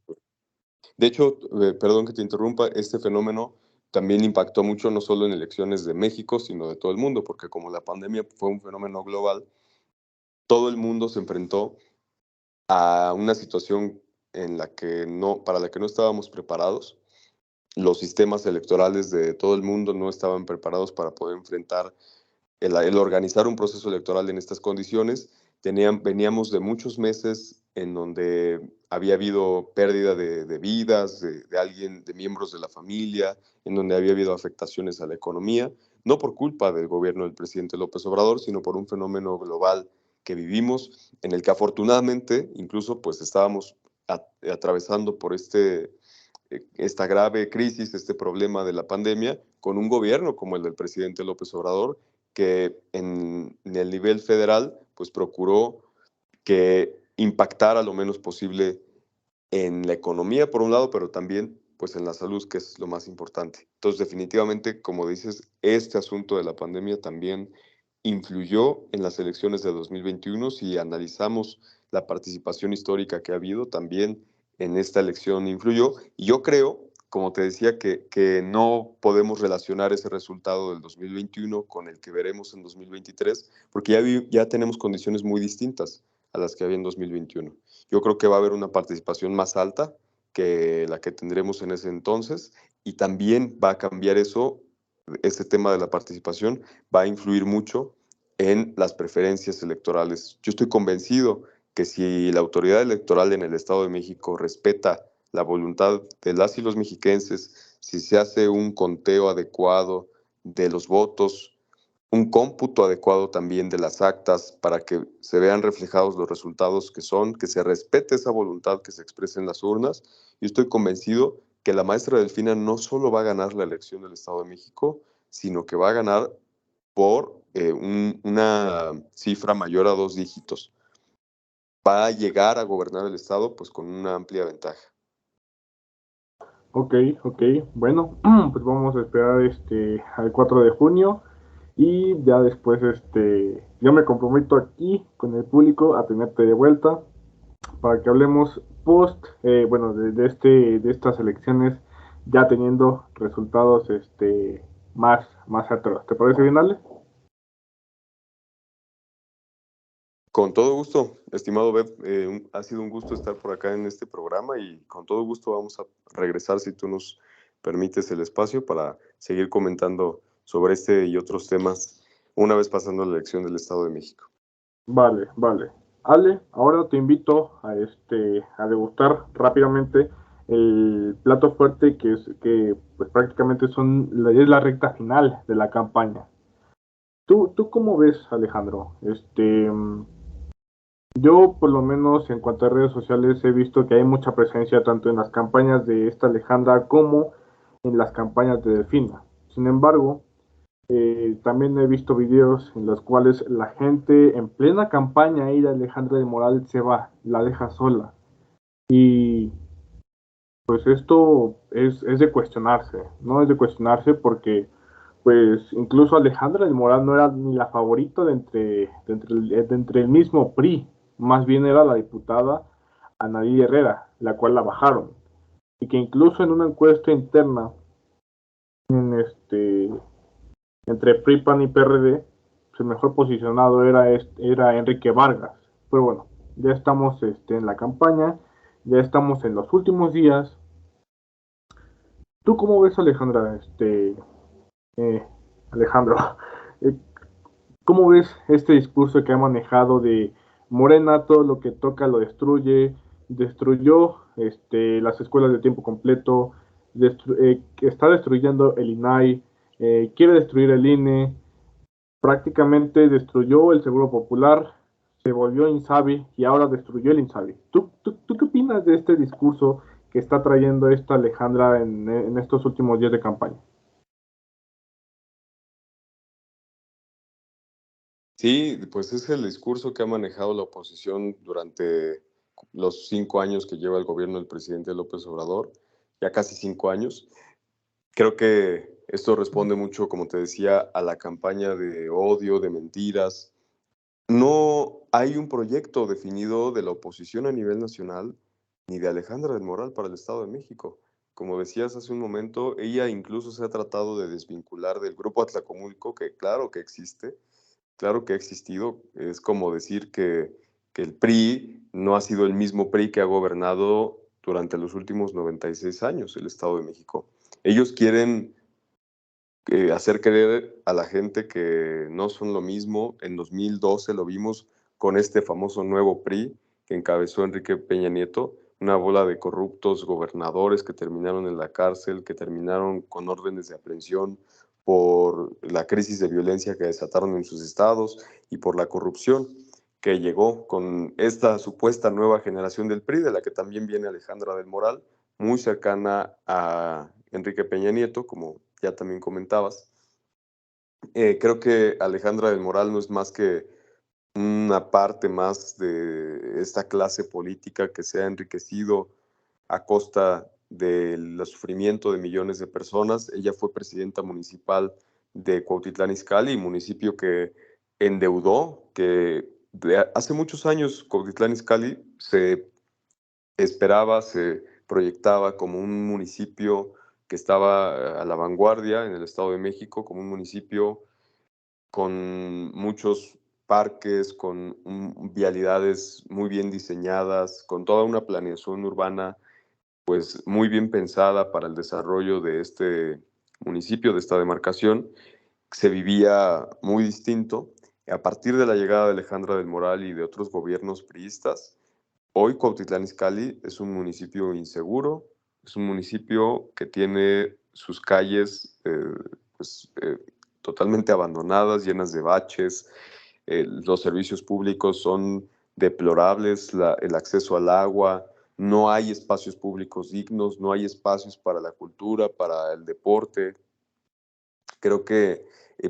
De hecho, perdón que te interrumpa, este fenómeno también impactó mucho no solo en elecciones de México, sino de todo el mundo, porque como la pandemia fue un fenómeno global, todo el mundo se enfrentó a una situación en la que para la que no estábamos preparados. Los sistemas electorales de todo el mundo no estaban preparados para poder enfrentar el organizar un proceso electoral en estas condiciones. Veníamos de muchos meses en donde había habido pérdida de vidas, de miembros de la familia, en donde había habido afectaciones a la economía, no por culpa del gobierno del presidente López Obrador, sino por un fenómeno global que vivimos, en el que afortunadamente incluso pues estábamos atravesando por esta grave crisis, este problema de la pandemia, con un gobierno como el del presidente López Obrador, que en el nivel federal pues procuró que impactara lo menos posible en la economía por un lado, pero también pues en la salud, que es lo más importante. Entonces definitivamente, como dices, este asunto de la pandemia también influyó en las elecciones de 2021. Si analizamos la participación histórica que ha habido, también en esta elección influyó. Y yo creo, como te decía, que no podemos relacionar ese resultado del 2021 con el que veremos en 2023, porque ya tenemos condiciones muy distintas a las que había en 2021. Yo creo que va a haber una participación más alta que la que tendremos en ese entonces, y también va a cambiar eso, este tema de la participación va a influir mucho en las preferencias electorales. Yo estoy convencido que si la autoridad electoral en el Estado de México respeta la voluntad de las y los mexiquenses, si se hace un conteo adecuado de los votos, un cómputo adecuado también de las actas para que se vean reflejados los resultados que se respete esa voluntad que se expresa en las urnas. Yo estoy convencido que la maestra Delfina no solo va a ganar la elección del Estado de México, sino que va a ganar por una cifra mayor a 2 dígitos. Va a llegar a gobernar el Estado pues con una amplia ventaja. Ok, bueno, pues vamos a esperar al 4 de junio y ya después yo me comprometo aquí con el público a tenerte de vuelta para que hablemos post, bueno, de estas elecciones ya teniendo resultados más atrás. ¿Te parece bien, Ale? Con todo gusto, estimado Beb, ha sido un gusto estar por acá en este programa y con todo gusto vamos a regresar si tú nos permites el espacio para seguir comentando sobre este y otros temas una vez pasando la elección del Estado de México. Vale. Ale, ahora te invito a degustar rápidamente el plato fuerte que pues prácticamente es la recta final de la campaña. ¿Tú cómo ves, Alejandro? Yo, por lo menos en cuanto a redes sociales, he visto que hay mucha presencia tanto en las campañas de esta Alejandra como en las campañas de Delfina. Sin embargo, también he visto videos en los cuales la gente en plena campaña y de Alejandra del Moral se va, la deja sola. Y pues esto es de cuestionarse, ¿no? Es de cuestionarse porque pues incluso Alejandra del Moral no era ni la favorita de entre el mismo PRI, más bien era la diputada Anaí Herrera, la cual la bajaron. Y que incluso en una encuesta interna en entre PRI, PAN y PRD, el mejor posicionado era Enrique Vargas. Pero bueno, ya estamos en la campaña, ya estamos en los últimos días. ¿Tú cómo ves, Alejandra? Eh, Alejandro, eh, ¿cómo ves este discurso que ha manejado de Morena, todo lo que toca lo destruye, destruyó las escuelas de tiempo completo, está destruyendo el INAI, quiere destruir el INE, prácticamente destruyó el Seguro Popular, se volvió Insabi y ahora destruyó el Insabi? ¿Tú qué opinas de este discurso que está trayendo esta Alejandra en estos últimos días de campaña. Sí, pues es el discurso que ha manejado la oposición durante los 5 años que lleva el gobierno del presidente López Obrador, ya casi 5 años. Creo que esto responde mucho, como te decía, a la campaña de odio, de mentiras. No hay un proyecto definido de la oposición a nivel nacional ni de Alejandra del Moral para el Estado de México. Como decías hace un momento, ella incluso se ha tratado de desvincular del Grupo Atlacomulco, que claro que existe, claro que ha existido. Es como decir que el PRI no ha sido el mismo PRI que ha gobernado durante los últimos 96 años el Estado de México. Ellos quieren hacer creer a la gente que no son lo mismo. En 2012 lo vimos con este famoso nuevo PRI que encabezó Enrique Peña Nieto, una bola de corruptos gobernadores que terminaron en la cárcel, que terminaron con órdenes de aprehensión por la crisis de violencia que desataron en sus estados y por la corrupción que llegó con esta supuesta nueva generación del PRI, de la que también viene Alejandra del Moral, muy cercana a Enrique Peña Nieto, como ya también comentabas. Creo que Alejandra del Moral no es más que una parte más de esta clase política que se ha enriquecido a costa del sufrimiento de millones de personas. Ella fue presidenta municipal de Cuautitlán Izcalli, municipio que endeudó, que hace muchos años Cuautitlán Izcalli se esperaba, se proyectaba como un municipio que estaba a la vanguardia en el Estado de México, como un municipio con muchos parques, con vialidades muy bien diseñadas, con toda una planeación urbana pues muy bien pensada para el desarrollo de este municipio, de esta demarcación. Se vivía muy distinto. A partir de la llegada de Alejandra del Moral y de otros gobiernos priistas, hoy Cuautitlán Izcalli es un municipio inseguro, es un municipio que tiene sus calles pues, totalmente abandonadas, llenas de baches. Los servicios públicos son deplorables, el acceso al agua, no hay espacios públicos dignos, no hay espacios para la cultura, para el deporte. Creo que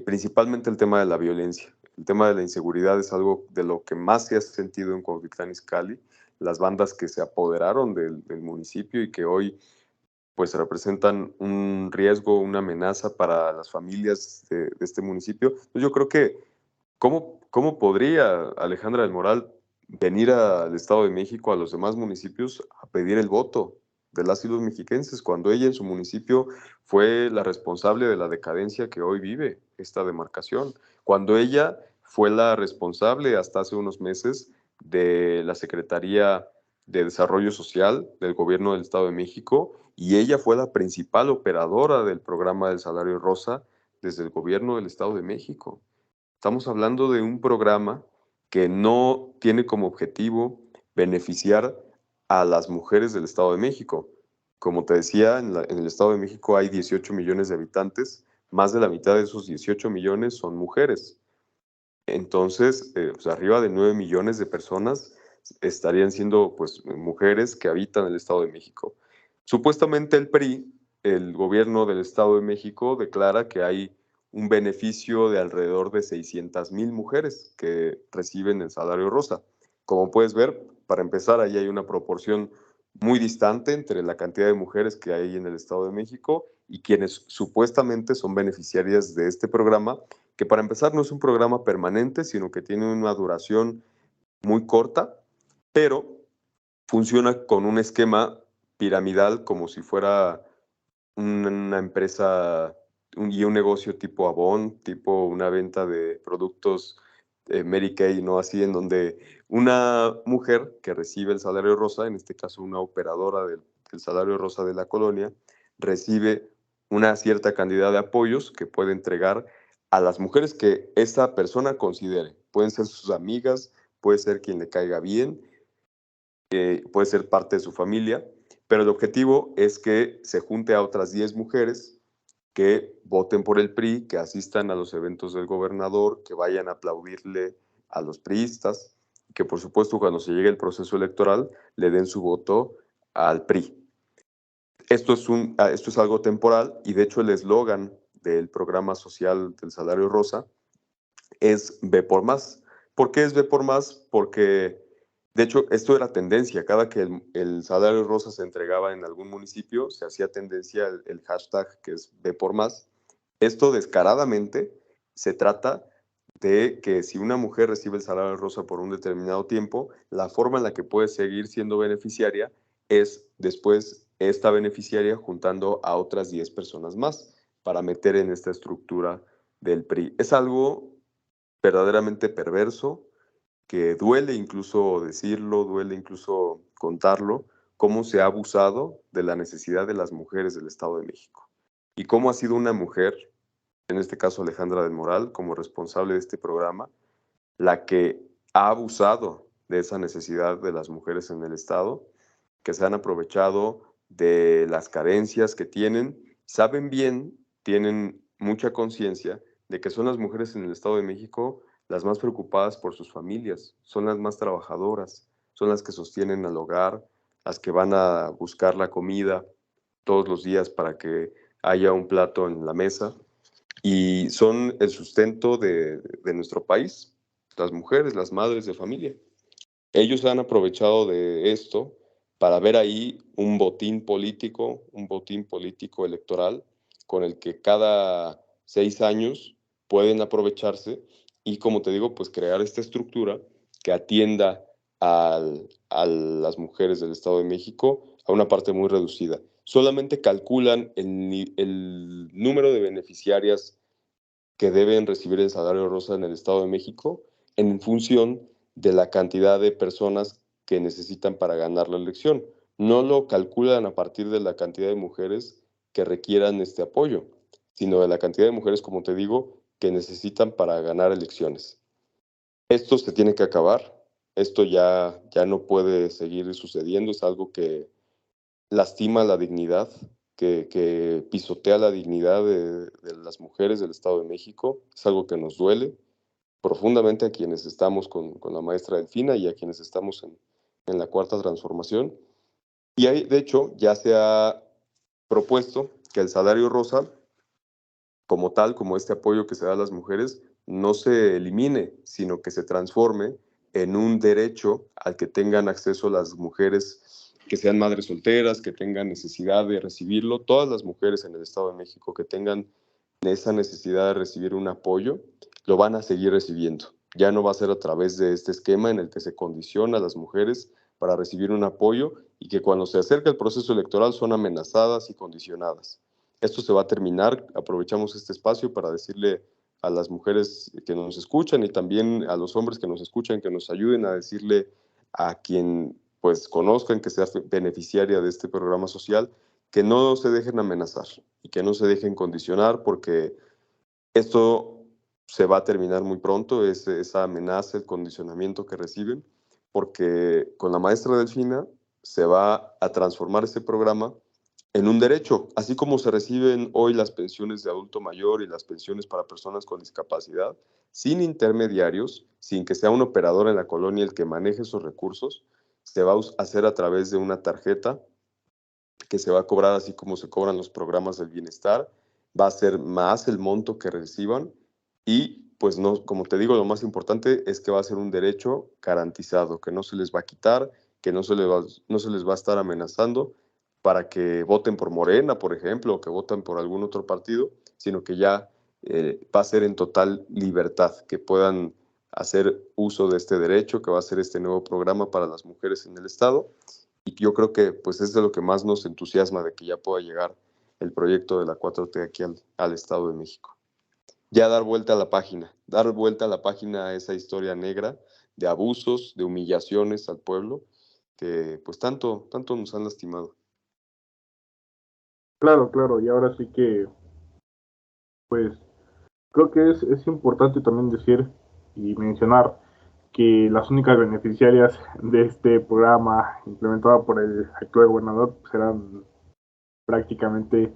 principalmente el tema de la violencia, el tema de la inseguridad es algo de lo que más se ha sentido en Cuautitlán Izcalli. Las bandas que se apoderaron del municipio y que hoy pues representan un riesgo, una amenaza para las familias de este municipio. Entonces, yo creo que ¿cómo podría Alejandra del Moral venir al Estado de México, a los demás municipios, a pedir el voto de las y los mexiquenses, cuando ella en su municipio fue la responsable de la decadencia que hoy vive esta demarcación? Cuando ella fue la responsable hasta hace unos meses de la Secretaría de Desarrollo Social del Gobierno del Estado de México, y ella fue la principal operadora del programa del Salario Rosa desde el Gobierno del Estado de México. Estamos hablando de un programa que no tiene como objetivo beneficiar a las mujeres del Estado de México. Como te decía, en el Estado de México hay 18 millones de habitantes, más de la mitad de esos 18 millones son mujeres. Entonces, pues arriba de 9 millones de personas estarían siendo pues, mujeres que habitan el Estado de México. Supuestamente el PRI, el gobierno del Estado de México, declara que hay un beneficio de alrededor de 600,000 mujeres que reciben el salario rosa. Como puedes ver, para empezar, ahí hay una proporción muy distante entre la cantidad de mujeres que hay en el Estado de México y quienes supuestamente son beneficiarias de este programa, que para empezar no es un programa permanente, sino que tiene una duración muy corta, pero funciona con un esquema piramidal como si fuera una empresa y un negocio tipo Avon, tipo una venta de productos Mary Kay, ¿no? Así en donde una mujer que recibe el salario rosa, en este caso una operadora del salario rosa de la colonia, recibe una cierta cantidad de apoyos que puede entregar a las mujeres que esa persona considere. Pueden ser sus amigas, puede ser quien le caiga bien, puede ser parte de su familia, pero el objetivo es que se junte a otras 10 mujeres que voten por el PRI, que asistan a los eventos del gobernador, que vayan a aplaudirle a los priistas, que por supuesto cuando se llegue el proceso electoral le den su voto al PRI. Esto es algo temporal y de hecho el eslogan del programa social del Salario Rosa es Ve por Más. ¿Por qué es Ve por Más? Porque de hecho esto era tendencia. Cada que el Salario Rosa se entregaba en algún municipio, se hacía tendencia el hashtag que es Ve por Más. Esto descaradamente se trata de que si una mujer recibe el Salario Rosa por un determinado tiempo, la forma en la que puede seguir siendo beneficiaria es después esta beneficiaria juntando a otras 10 personas más para meter en esta estructura del PRI. Es algo verdaderamente perverso, que duele incluso decirlo, duele incluso contarlo, cómo se ha abusado de la necesidad de las mujeres del Estado de México. Y cómo ha sido una mujer, en este caso Alejandra del Moral, como responsable de este programa, la que ha abusado de esa necesidad de las mujeres en el Estado, que se han aprovechado de las carencias que tienen, saben bien, tienen mucha conciencia de que son las mujeres en el Estado de México las más preocupadas por sus familias, son las más trabajadoras, son las que sostienen al hogar, las que van a buscar la comida todos los días para que haya un plato en la mesa y son el sustento de nuestro país, las mujeres, las madres de familia. Ellos han aprovechado de esto para ver ahí un botín político electoral, con el que cada 6 años pueden aprovecharse y, como te digo, pues crear esta estructura que atienda a las mujeres del Estado de México a una parte muy reducida. Solamente calculan el número de beneficiarias que deben recibir el Salario Rosa en el Estado de México en función de la cantidad de personas que necesitan para ganar la elección. No lo calculan a partir de la cantidad de mujeres que requieran este apoyo, sino de la cantidad de mujeres, como te digo, que necesitan para ganar elecciones. Esto se tiene que acabar, esto ya no puede seguir sucediendo, es algo que lastima la dignidad, que pisotea la dignidad de las mujeres del Estado de México. Es algo que nos duele profundamente a quienes estamos con la maestra Delfina y a quienes estamos en la Cuarta Transformación. Y ahí, de hecho, ya se ha propuesto que el Salario Rosa, como tal, como este apoyo que se da a las mujeres, no se elimine, sino que se transforme en un derecho al que tengan acceso las mujeres que sean madres solteras, que tengan necesidad de recibirlo, todas las mujeres en el Estado de México que tengan esa necesidad de recibir un apoyo, lo van a seguir recibiendo. Ya no va a ser a través de este esquema en el que se condiciona a las mujeres para recibir un apoyo y que cuando se acerca el proceso electoral son amenazadas y condicionadas. Esto se va a terminar, aprovechamos este espacio para decirle a las mujeres que nos escuchan y también a los hombres que nos escuchan que nos ayuden a decirle a quien pues conozcan que sea beneficiaria de este programa social que no se dejen amenazar y que no se dejen condicionar porque esto se va a terminar muy pronto, esa amenaza, el condicionamiento que reciben, porque con la maestra Delfina se va a transformar este programa en un derecho, así como se reciben hoy las pensiones de adulto mayor y las pensiones para personas con discapacidad, sin intermediarios, sin que sea un operador en la colonia el que maneje esos recursos, se va a hacer a través de una tarjeta que se va a cobrar así como se cobran los programas del bienestar, va a ser más el monto que reciban y pues no, como te digo, lo más importante es que va a ser un derecho garantizado, que no se les va a quitar, que no se les va a estar amenazando para que voten por Morena, por ejemplo, o que voten por algún otro partido, sino que ya va a ser en total libertad, que puedan hacer uso de este derecho, que va a ser este nuevo programa para las mujeres en el Estado. Y yo creo que pues es de lo que más nos entusiasma de que ya pueda llegar el proyecto de la 4T aquí al Estado de México. Ya dar vuelta a la página a esa historia negra de abusos, de humillaciones al pueblo, que pues tanto nos han lastimado. Claro, claro, y ahora sí que, pues, creo que es importante también decir y mencionar que las únicas beneficiarias de este programa implementado por el actual gobernador serán prácticamente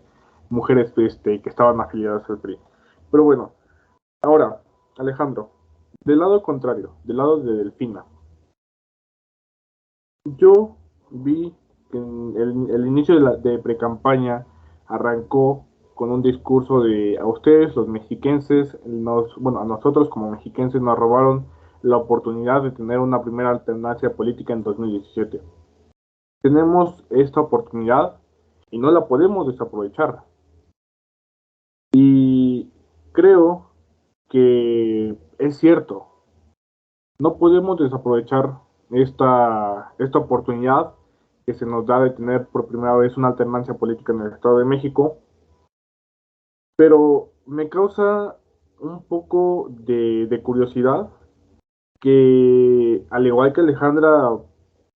mujeres que estaban afiliadas al PRI. Pero bueno, ahora, Alejandro, del lado contrario, del lado de Delfina, yo vi que en el inicio inicio de pre-campaña arrancó con un discurso de a ustedes, los mexiquenses, a nosotros como mexiquenses nos robaron la oportunidad de tener una primera alternancia política en 2017. Tenemos esta oportunidad y no la podemos desaprovechar. Y creo que es cierto, no podemos desaprovechar esta oportunidad que se nos da de tener por primera vez una alternancia política en el Estado de México, pero me causa un poco de curiosidad que, al igual que Alejandra,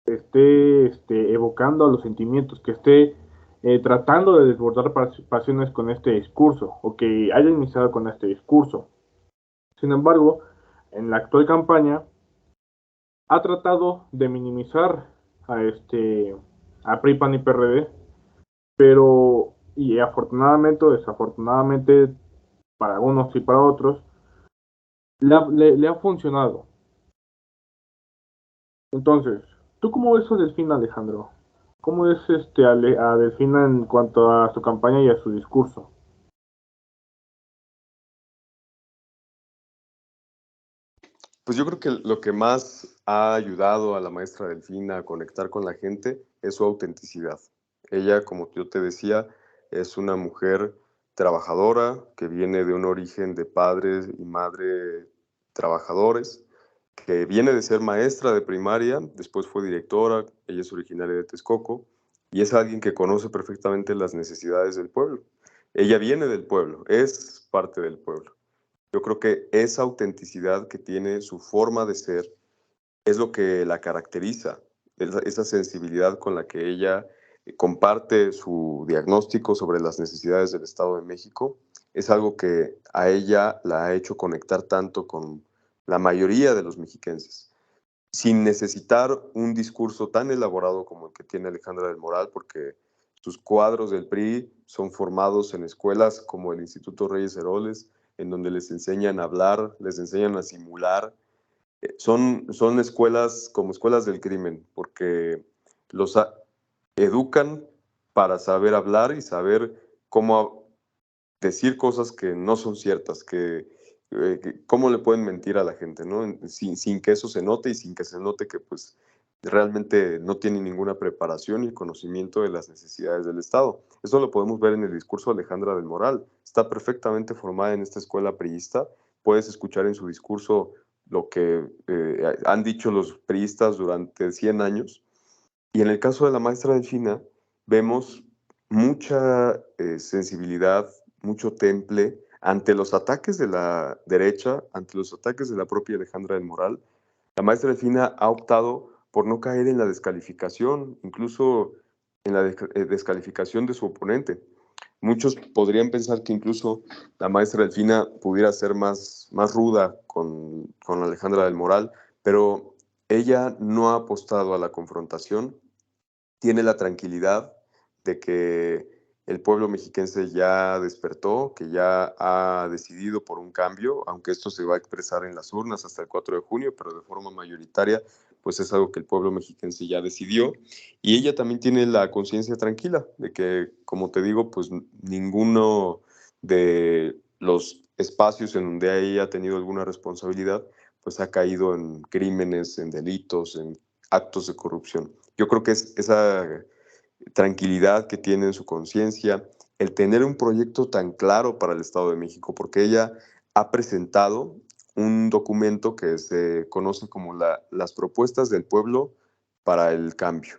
esté evocando a los sentimientos, que esté tratando de desbordar pasiones con este discurso, o que haya iniciado con este discurso. Sin embargo, en la actual campaña ha tratado de minimizar a PRI, PAN y PRD, pero y afortunadamente o desafortunadamente para unos y para otros le ha funcionado. Entonces, ¿tú cómo ves a Delfina, Alejandro? ¿Cómo es a Delfina en cuanto a su campaña y a su discurso? Pues yo creo que lo que más ha ayudado a la maestra Delfina a conectar con la gente es su autenticidad. Ella, como yo te decía, es una mujer trabajadora que viene de un origen de padres y madre trabajadores, que viene de ser maestra de primaria, después fue directora, ella es originaria de Texcoco, y es alguien que conoce perfectamente las necesidades del pueblo. Ella viene del pueblo, es parte del pueblo. Yo creo que esa autenticidad que tiene su forma de ser es lo que la caracteriza, esa sensibilidad con la que ella comparte su diagnóstico sobre las necesidades del Estado de México, es algo que a ella la ha hecho conectar tanto con la mayoría de los mexiquenses, sin necesitar un discurso tan elaborado como el que tiene Alejandra del Moral, porque sus cuadros del PRI son formados en escuelas como el Instituto Reyes Heroles, en donde les enseñan a hablar, les enseñan a simular. Son escuelas como escuelas del crimen, porque los educan para saber hablar y saber cómo decir cosas que no son ciertas, cómo le pueden mentir a la gente, ¿no? Sin que eso se note y sin que se note que pues realmente no tiene ninguna preparación y conocimiento de las necesidades del Estado. Eso lo podemos ver en el discurso de Alejandra del Moral. Está perfectamente formada en esta escuela priista. Puedes escuchar en su discurso lo que han dicho los priistas durante 100 años. Y en el caso de la maestra Delfina, vemos mucha sensibilidad, mucho temple ante los ataques de la derecha, ante los ataques de la propia Alejandra del Moral. La maestra Delfina ha optado por no caer en la descalificación, incluso en la descalificación de su oponente. Muchos podrían pensar que incluso la maestra Delfina pudiera ser más ruda con Alejandra del Moral, pero ella no ha apostado a la confrontación, tiene la tranquilidad de que el pueblo mexiquense ya despertó, que ya ha decidido por un cambio, aunque esto se va a expresar en las urnas hasta el 4 de junio, pero de forma mayoritaria, pues es algo que el pueblo mexiquense ya decidió. Y ella también tiene la conciencia tranquila de que, como te digo, pues ninguno de los espacios en donde ella ha tenido alguna responsabilidad, pues ha caído en crímenes, en delitos, en actos de corrupción. Yo creo que es esa tranquilidad que tiene en su conciencia, el tener un proyecto tan claro para el Estado de México, porque ella ha presentado un documento que se conoce como las propuestas del pueblo para el cambio.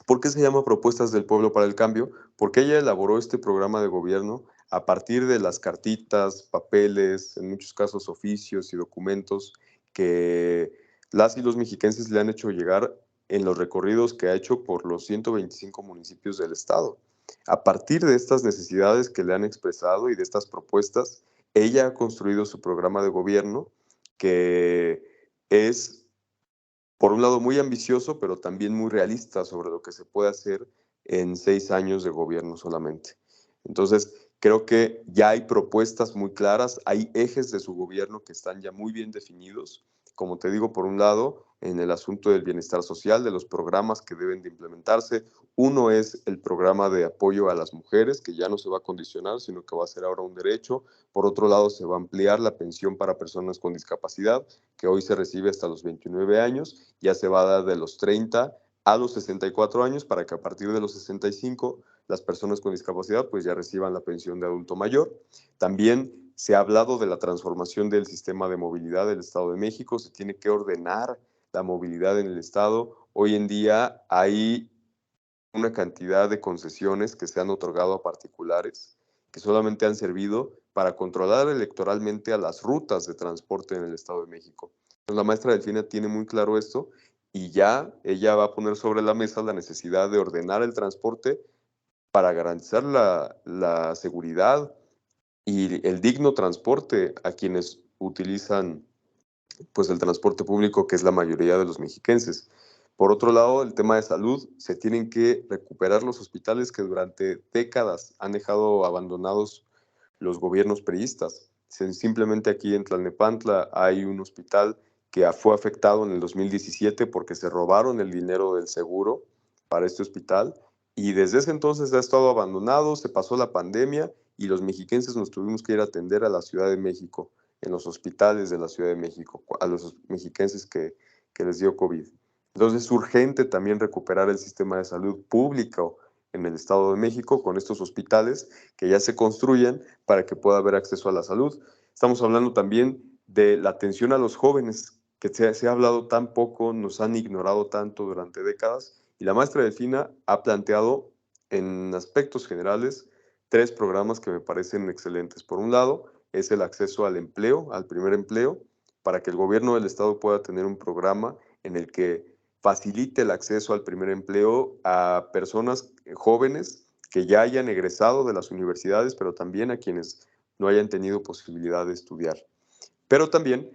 ¿Por qué se llama Propuestas del Pueblo para el Cambio? Porque ella elaboró este programa de gobierno a partir de las cartitas, papeles, en muchos casos oficios y documentos que las y los mexiquenses le han hecho llegar en los recorridos que ha hecho por los 125 municipios del estado. A partir de estas necesidades que le han expresado y de estas propuestas, ella ha construido su programa de gobierno, que es por un lado muy ambicioso, pero también muy realista sobre lo que se puede hacer en 6 años de gobierno solamente. Entonces, creo que ya hay propuestas muy claras, hay ejes de su gobierno que están ya muy bien definidos. Como te digo, por un lado, en el asunto del bienestar social, de los programas que deben de implementarse. Uno es el programa de apoyo a las mujeres, que ya no se va a condicionar, sino que va a ser ahora un derecho. Por otro lado, se va a ampliar la pensión para personas con discapacidad, que hoy se recibe hasta los 29 años, ya se va a dar de los 30 a los 64 años, para que a partir de los 65 las personas con discapacidad pues ya reciban la pensión de adulto mayor. También se ha hablado de la transformación del sistema de movilidad del Estado de México. Se tiene que ordenar la movilidad en el Estado. Hoy en día hay una cantidad de concesiones que se han otorgado a particulares que solamente han servido para controlar electoralmente a las rutas de transporte en el Estado de México. Entonces, la maestra Delfina tiene muy claro esto y ya ella va a poner sobre la mesa la necesidad de ordenar el transporte para garantizar la seguridad y el digno transporte a quienes utilizan pues el transporte público, que es la mayoría de los mexiquenses. Por otro lado, el tema de salud, se tienen que recuperar los hospitales que durante décadas han dejado abandonados los gobiernos priistas. Simplemente aquí en Tlalnepantla hay un hospital que fue afectado en el 2017 porque se robaron el dinero del seguro para este hospital y desde ese entonces ha estado abandonado, se pasó la pandemia y los mexiquenses nos tuvimos que ir a atender a la Ciudad de México, en los hospitales de la Ciudad de México, a los mexiquenses que les dio COVID. Entonces es urgente también recuperar el sistema de salud público en el Estado de México con estos hospitales que ya se construyen para que pueda haber acceso a la salud. Estamos hablando también de la atención a los jóvenes, que se ha hablado tan poco, nos han ignorado tanto durante décadas, y la maestra Delfina ha planteado en aspectos generales 3 programas que me parecen excelentes. Por un lado, es el acceso al empleo, al primer empleo, para que el gobierno del Estado pueda tener un programa en el que facilite el acceso al primer empleo a personas jóvenes que ya hayan egresado de las universidades, pero también a quienes no hayan tenido posibilidad de estudiar. Pero también,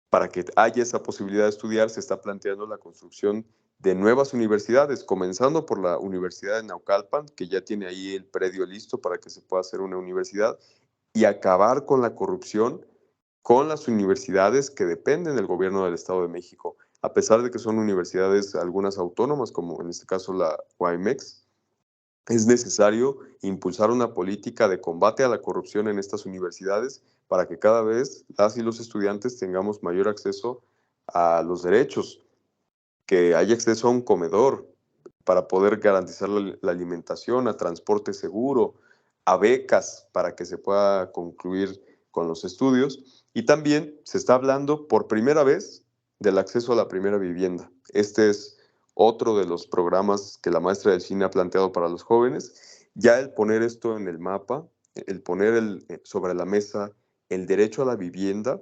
para que haya esa posibilidad de estudiar, se está planteando la construcción de nuevas universidades, comenzando por la Universidad de Naucalpan, que ya tiene ahí el predio listo para que se pueda hacer una universidad, y acabar con la corrupción con las universidades que dependen del gobierno del Estado de México. A pesar de que son universidades algunas autónomas, como en este caso la UAMX, es necesario impulsar una política de combate a la corrupción en estas universidades para que cada vez las y los estudiantes tengamos mayor acceso a los derechos, que haya acceso a un comedor para poder garantizar la alimentación, a transporte seguro, a becas para que se pueda concluir con los estudios. Y también se está hablando por primera vez del acceso a la primera vivienda. Este es otro de los programas que la maestra Delfina ha planteado para los jóvenes. Ya el poner esto en el mapa, el poner sobre la mesa el derecho a la vivienda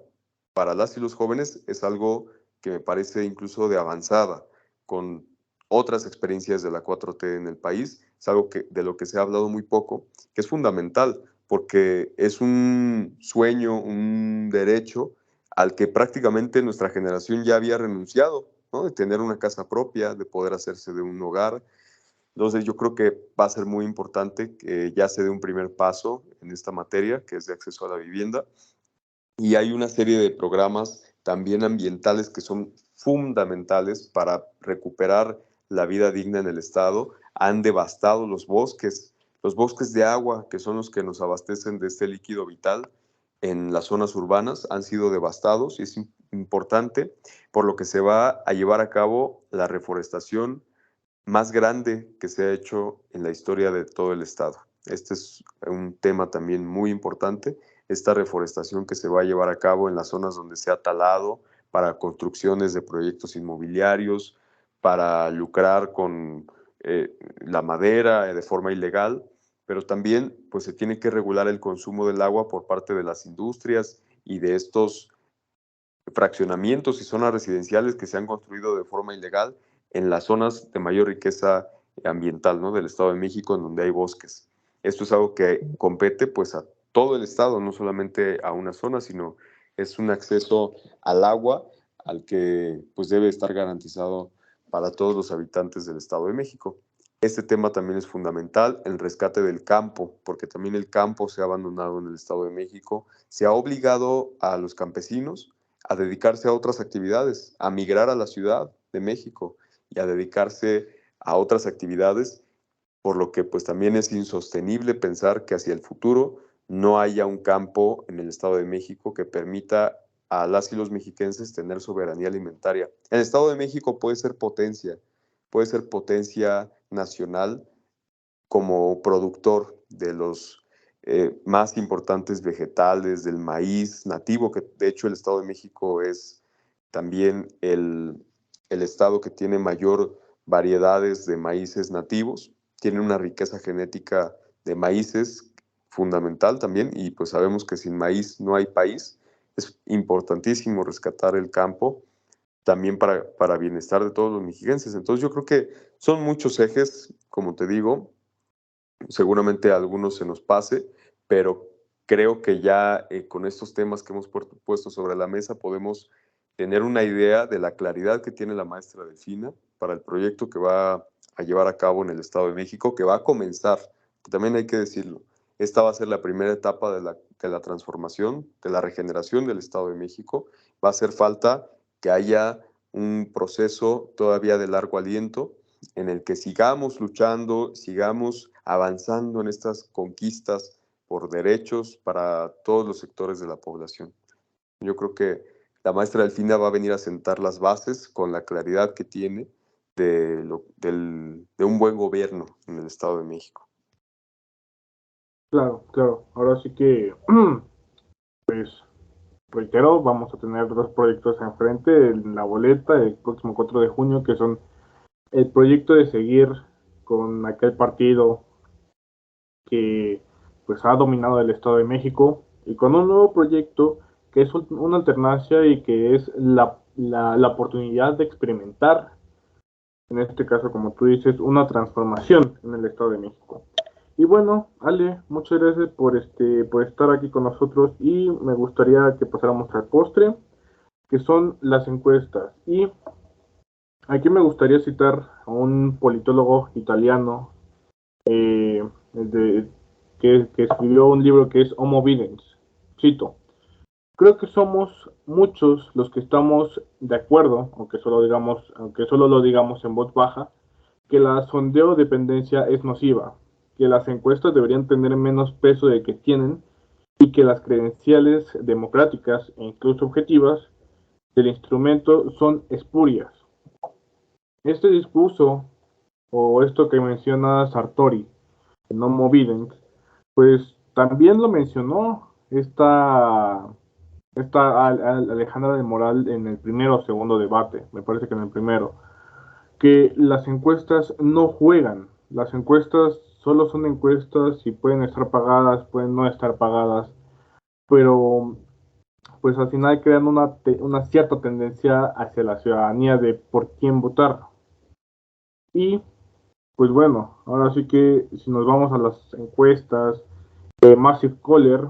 para las y los jóvenes es algo que me parece incluso de avanzada, con otras experiencias de la 4T en el país. Es algo de lo que se ha hablado muy poco, que es fundamental, porque es un sueño, un derecho al que prácticamente nuestra generación ya había renunciado, ¿no? De tener una casa propia, de poder hacerse de un hogar. Entonces yo creo que va a ser muy importante que ya se dé un primer paso en esta materia, que es de acceso a la vivienda. Y hay una serie de programas también ambientales que son fundamentales para recuperar la vida digna en el estado. Han devastado los bosques de agua, que son los que nos abastecen de este líquido vital en las zonas urbanas, han sido devastados y es importante, por lo que se va a llevar a cabo la reforestación más grande que se ha hecho en la historia de todo el estado. Este es un tema también muy importante, esta reforestación que se va a llevar a cabo en las zonas donde se ha talado para construcciones de proyectos inmobiliarios, para lucrar con la madera de forma ilegal, pero también pues se tiene que regular el consumo del agua por parte de las industrias y de estos fraccionamientos y zonas residenciales que se han construido de forma ilegal en las zonas de mayor riqueza ambiental, ¿no? Del Estado de México, en donde hay bosques. Esto es algo que compete pues a todo el Estado, no solamente a una zona, sino es un acceso al agua al que pues debe estar garantizado para todos los habitantes del Estado de México. Este tema también es fundamental, el rescate del campo, porque también el campo se ha abandonado en el Estado de México. Se ha obligado a los campesinos a dedicarse a otras actividades, a migrar a la Ciudad de México y a dedicarse a otras actividades, por lo que pues también es insostenible pensar que hacia el futuro no haya un campo en el Estado de México que permita a las y los mexiquenses tener soberanía alimentaria. El Estado de México puede ser potencia nacional como productor de los más importantes vegetales, del maíz nativo, que de hecho el Estado de México es también el estado que tiene mayor variedades de maíces nativos, tiene una riqueza genética de maíces fundamental también, y pues sabemos que sin maíz no hay país. Es importantísimo rescatar el campo también para bienestar de todos los mexiquenses. Entonces yo creo que son muchos ejes, como te digo, seguramente a algunos se nos pase, pero creo que ya con estos temas que hemos puesto sobre la mesa podemos tener una idea de la claridad que tiene la maestra Delfina para el proyecto que va a llevar a cabo en el Estado de México, que va a comenzar, que también hay que decirlo. Esta va a ser la primera etapa de la transformación, de la regeneración del Estado de México. Va a hacer falta que haya un proceso todavía de largo aliento, en el que sigamos luchando, sigamos avanzando en estas conquistas por derechos para todos los sectores de la población. Yo creo que la maestra Delfina va a venir a sentar las bases con la claridad que tiene de un buen gobierno en el Estado de México. Claro, claro. Ahora sí que, pues, reitero, vamos a tener dos proyectos enfrente en la boleta el próximo 4 de junio, que son el proyecto de seguir con aquel partido que pues ha dominado el Estado de México y con un nuevo proyecto que es una alternancia y que es la oportunidad de experimentar, en este caso como tú dices, una transformación en el Estado de México. Y bueno, Ale, muchas gracias por estar aquí con nosotros y me gustaría que pasáramos al postre, que son las encuestas. Y aquí me gustaría citar a un politólogo italiano eh, de, que escribió un libro que es Homo Videns. Cito: creo que somos muchos los que estamos de acuerdo, aunque solo lo digamos en voz baja, que la sondeo dependencia es nociva, que las encuestas deberían tener menos peso del que tienen y que las credenciales democráticas e incluso objetivas del instrumento son espurias. Este discurso, o esto que menciona Sartori en Homo Videns, pues también lo mencionó esta Alejandra del Moral en el primero o segundo debate, me parece que en el primero, que las encuestas no juegan, las encuestas solo son encuestas y pueden estar pagadas, pueden no estar pagadas, pero pues al final crean una cierta tendencia hacia la ciudadanía de por quién votar. Y pues bueno, ahora sí que si nos vamos a las encuestas, Massive Caller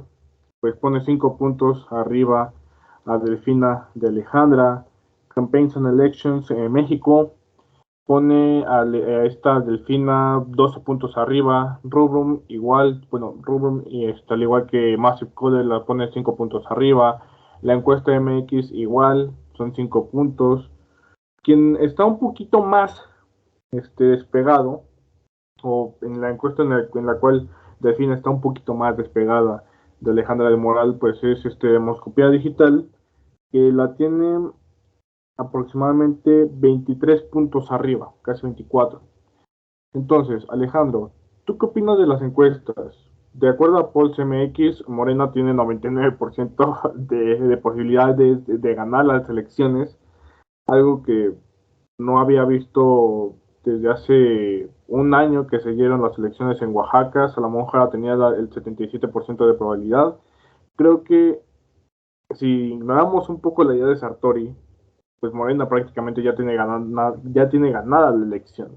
pues pone 5 puntos arriba a Delfina de Alejandra. Campaigns and Elections en México pone a esta Delfina 12 puntos arriba. Rubrum igual, bueno, Rubrum y al igual que Massive Caller la pone 5 puntos arriba. La encuesta MX igual, son 5 puntos. Quien está un poquito más despegado, o en la encuesta en la cual Delfina está un poquito más despegada de Alejandra del Moral, pues es Demoscopía Digital, que la tiene aproximadamente 23 puntos arriba, casi 24. Entonces, Alejandro, ¿tú qué opinas de las encuestas? De acuerdo a Pulse MX, Morena tiene 99% de posibilidades de ganar las elecciones, algo que no había visto desde hace un año que se dieron las elecciones en Oaxaca. Salomón Jara tenía el 77% de probabilidad. Creo que si ignoramos un poco la idea de Sartori, pues Morena prácticamente ya tiene ganada la elección.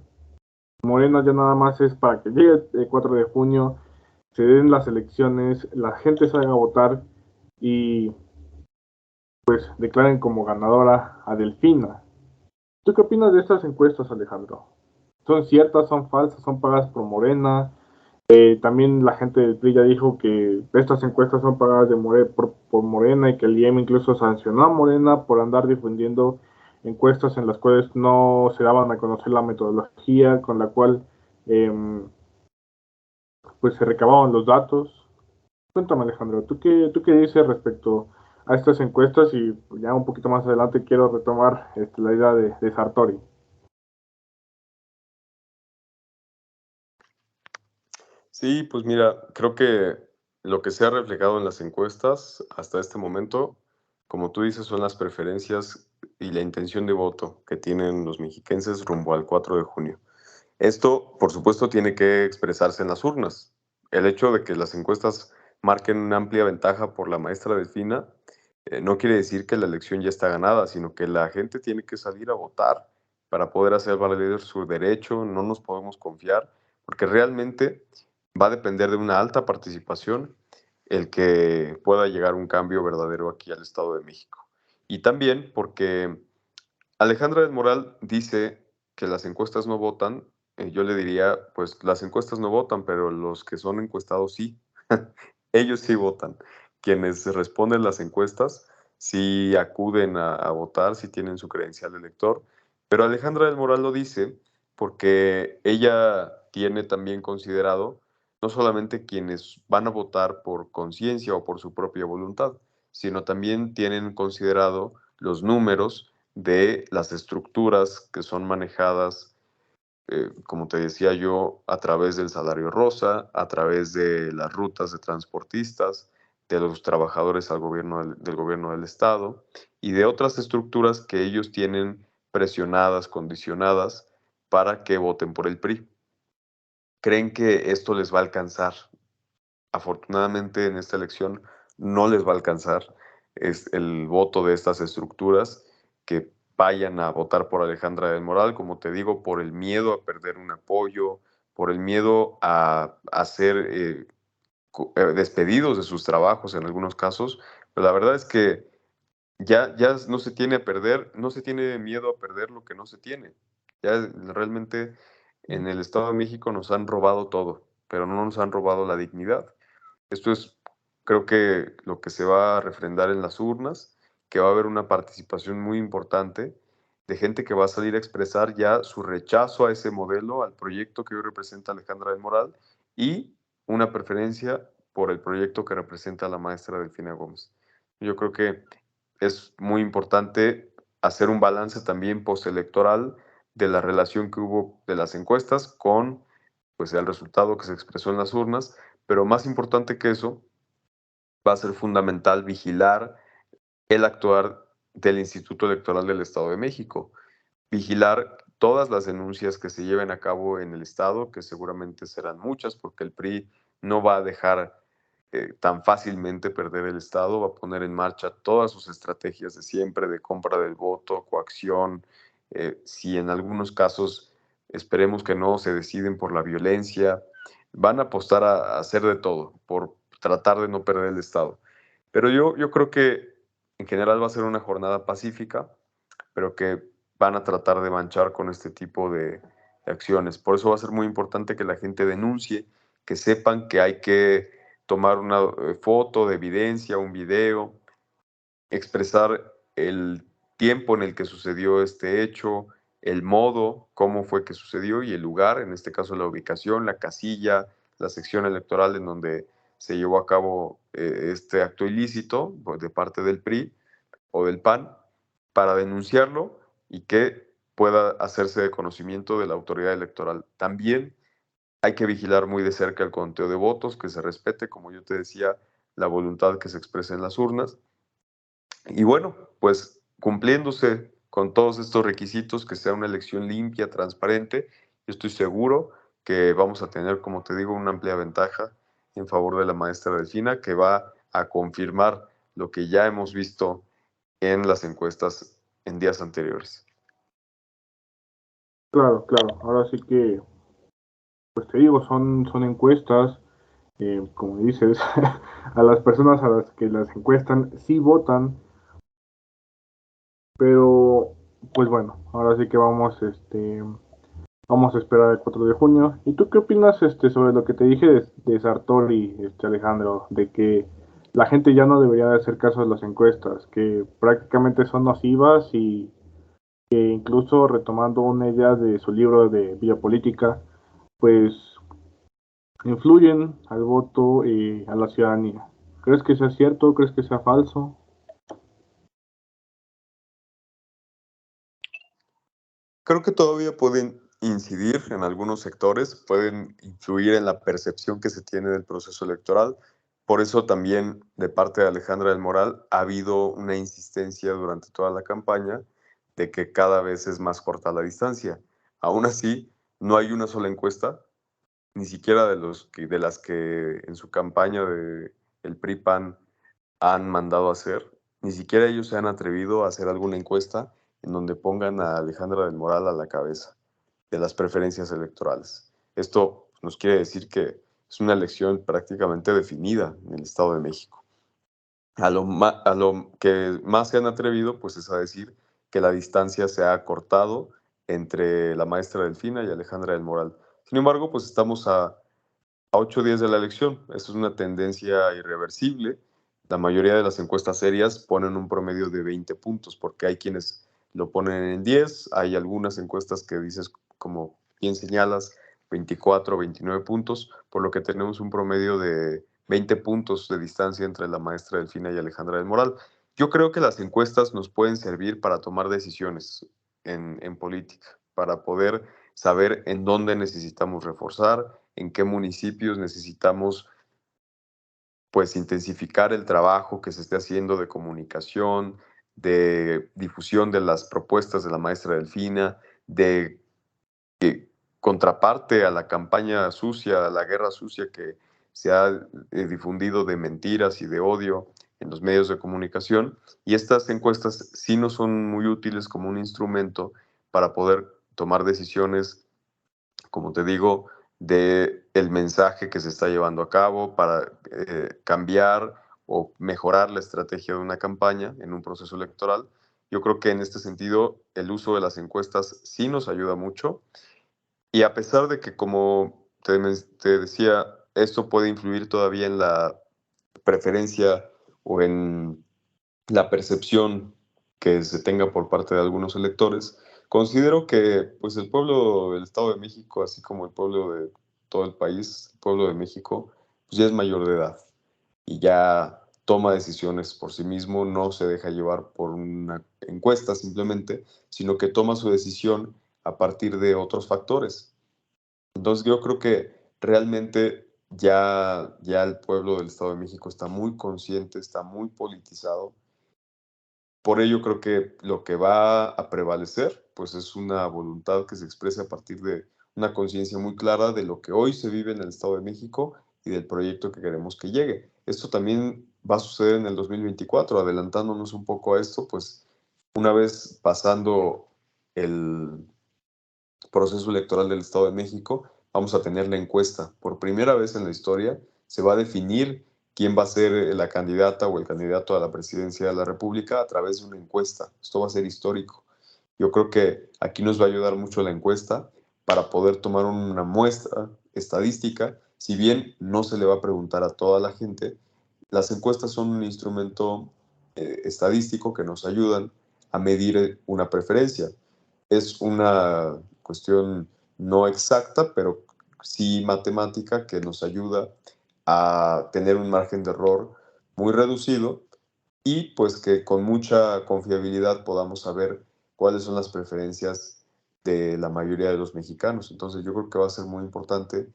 Morena ya nada más es para que llegue el 4 de junio, se den las elecciones, la gente salga a votar y pues declaren como ganadora a Delfina. ¿Tú qué opinas de estas encuestas, Alejandro? ¿Son ciertas, son falsas, son pagadas por Morena? También la gente del PRI ya dijo que estas encuestas son pagadas por Morena y que el IEM incluso sancionó a Morena por andar difundiendo encuestas en las cuales no se daban a conocer la metodología con la cual eh, pues se recababan los datos. Cuéntame, Alejandro, ¿tú qué dices respecto a estas encuestas? Y ya un poquito más adelante quiero retomar la idea de Sartori. Sí, pues mira, creo que lo que se ha reflejado en las encuestas hasta este momento, como tú dices, son las preferencias y la intención de voto que tienen los mexiquenses rumbo al 4 de junio. Esto, por supuesto, tiene que expresarse en las urnas. El hecho de que las encuestas marquen una amplia ventaja por la maestra Delfina no quiere decir que la elección ya está ganada, sino que la gente tiene que salir a votar para poder hacer valer su derecho. No nos podemos confiar, porque realmente va a depender de una alta participación el que pueda llegar un cambio verdadero aquí al Estado de México. Y también porque Alejandra del Moral dice que las encuestas no votan. Yo le diría, pues las encuestas no votan, pero los que son encuestados sí. Ellos sí votan. Quienes responden las encuestas sí acuden a votar, sí tienen su credencial de elector. Pero Alejandra del Moral lo dice porque ella tiene también considerado no solamente quienes van a votar por conciencia o por su propia voluntad, sino también tienen considerado los números de las estructuras que son manejadas, como te decía yo, a través del salario rosa, a través de las rutas de transportistas, de los trabajadores al gobierno del gobierno del Estado y de otras estructuras que ellos tienen presionadas, condicionadas para que voten por el PRI. Creen que esto les va a alcanzar. Afortunadamente en esta elección no les va a alcanzar es el voto de estas estructuras que vayan a votar por Alejandra del Moral, como te digo, por el miedo a perder un apoyo, por el miedo a ser despedidos de sus trabajos en algunos casos. Pero la verdad es que ya no se tiene a perder, no se tiene miedo a perder lo que no se tiene. Ya realmente en el Estado de México nos han robado todo, pero no nos han robado la dignidad. Esto es, creo que lo que se va a refrendar en las urnas, que va a haber una participación muy importante de gente que va a salir a expresar ya su rechazo a ese modelo, al proyecto que hoy representa Alejandra del Moral y una preferencia por el proyecto que representa la maestra Delfina Gómez. Yo creo que es muy importante hacer un balance también postelectoral de la relación que hubo de las encuestas con pues, el resultado que se expresó en las urnas, pero más importante que eso, va a ser fundamental vigilar el actuar del Instituto Electoral del Estado de México, vigilar todas las denuncias que se lleven a cabo en el Estado, que seguramente serán muchas, porque el PRI no va a dejar tan fácilmente perder el Estado, va a poner en marcha todas sus estrategias de siempre, de compra del voto, coacción, si en algunos casos esperemos que no se deciden por la violencia, van a apostar a hacer de todo por tratar de no perder el Estado. Pero yo creo que en general va a ser una jornada pacífica, pero que van a tratar de manchar con este tipo de acciones. Por eso va a ser muy importante que la gente denuncie, que sepan que hay que tomar una foto de evidencia, un video, expresar el tiempo en el que sucedió este hecho, el modo, cómo fue que sucedió y el lugar, en este caso la ubicación, la casilla, la sección electoral en donde se llevó a cabo este acto ilícito de parte del PRI o del PAN, para denunciarlo y que pueda hacerse de conocimiento de la autoridad electoral. También hay que vigilar muy de cerca el conteo de votos, que se respete, como yo te decía, la voluntad que se expresa en las urnas. Y bueno, pues cumpliéndose con todos estos requisitos, que sea una elección limpia, transparente, yo estoy seguro que vamos a tener, como te digo, una amplia ventaja en favor de la maestra Delfina, que va a confirmar lo que ya hemos visto en las encuestas en días anteriores. Claro, claro. Ahora sí que, pues te digo, son encuestas, como dices, a las personas a las que las encuestan sí votan, pero pues bueno, ahora sí que vamos Vamos a esperar el 4 de junio. ¿Y tú qué opinas sobre lo que te dije de Sartori, Alejandro, de que la gente ya no debería de hacer caso a las encuestas, que prácticamente son nocivas y que incluso retomando una idea de su libro de biopolítica, pues influyen al voto y a la ciudadanía? ¿Crees que sea cierto? ¿Crees que sea falso? Creo que todavía pueden incidir en algunos sectores, pueden influir en la percepción que se tiene del proceso electoral. Por eso también de parte de Alejandra del Moral ha habido una insistencia durante toda la campaña de que cada vez es más corta la distancia. Aún así, no hay una sola encuesta, ni siquiera de las que en su campaña de el PRI-PAN han mandado a hacer, ni siquiera ellos se han atrevido a hacer alguna encuesta en donde pongan a Alejandra del Moral a la cabeza de las preferencias electorales. Esto nos quiere decir que es una elección prácticamente definida en el Estado de México. A lo que más se han atrevido, pues es a decir que la distancia se ha acortado entre la maestra Delfina y Alejandra del Moral. Sin embargo, pues estamos a 8 días de la elección. Esto es una tendencia irreversible. La mayoría de las encuestas serias ponen un promedio de 20 puntos, porque hay quienes lo ponen en 10, hay algunas encuestas que dices, como bien señalas, 24 o 29 puntos, por lo que tenemos un promedio de 20 puntos de distancia entre la maestra Delfina y Alejandra del Moral. Yo creo que las encuestas nos pueden servir para tomar decisiones en política, para poder saber en dónde necesitamos reforzar, en qué municipios necesitamos pues intensificar el trabajo que se esté haciendo de comunicación, de difusión de las propuestas de la maestra Delfina, de contraparte a la campaña sucia, a la guerra sucia que se ha difundido de mentiras y de odio en los medios de comunicación. Y estas encuestas sí no son muy útiles como un instrumento para poder tomar decisiones, como te digo, de el mensaje que se está llevando a cabo para cambiar o mejorar la estrategia de una campaña en un proceso electoral. Yo creo que en este sentido el uso de las encuestas sí nos ayuda mucho, y a pesar de que, como te decía, esto puede influir todavía en la preferencia o en la percepción que se tenga por parte de algunos electores, considero que pues el pueblo del Estado de México, así como el pueblo de todo el país, el pueblo de México, pues ya es mayor de edad y ya toma decisiones por sí mismo, no se deja llevar por una encuesta simplemente, sino que toma su decisión a partir de otros factores. Entonces yo creo que realmente ya el pueblo del Estado de México está muy consciente, está muy politizado. Por ello creo que lo que va a prevalecer, pues es una voluntad que se expresa a partir de una conciencia muy clara de lo que hoy se vive en el Estado de México y del proyecto que queremos que llegue. Esto también va a suceder en el 2024, adelantándonos un poco a esto, pues una vez pasando el proceso electoral del Estado de México, vamos a tener la encuesta. Por primera vez en la historia se va a definir quién va a ser la candidata o el candidato a la presidencia de la República a través de una encuesta. Esto va a ser histórico. Yo creo que aquí nos va a ayudar mucho la encuesta para poder tomar una muestra estadística. Si bien no se le va a preguntar a toda la gente, las encuestas son un instrumento estadístico que nos ayudan a medir una preferencia. Es una cuestión no exacta, pero sí matemática, que nos ayuda a tener un margen de error muy reducido y pues que con mucha confiabilidad podamos saber cuáles son las preferencias de la mayoría de los mexicanos. Entonces yo creo que va a ser muy importante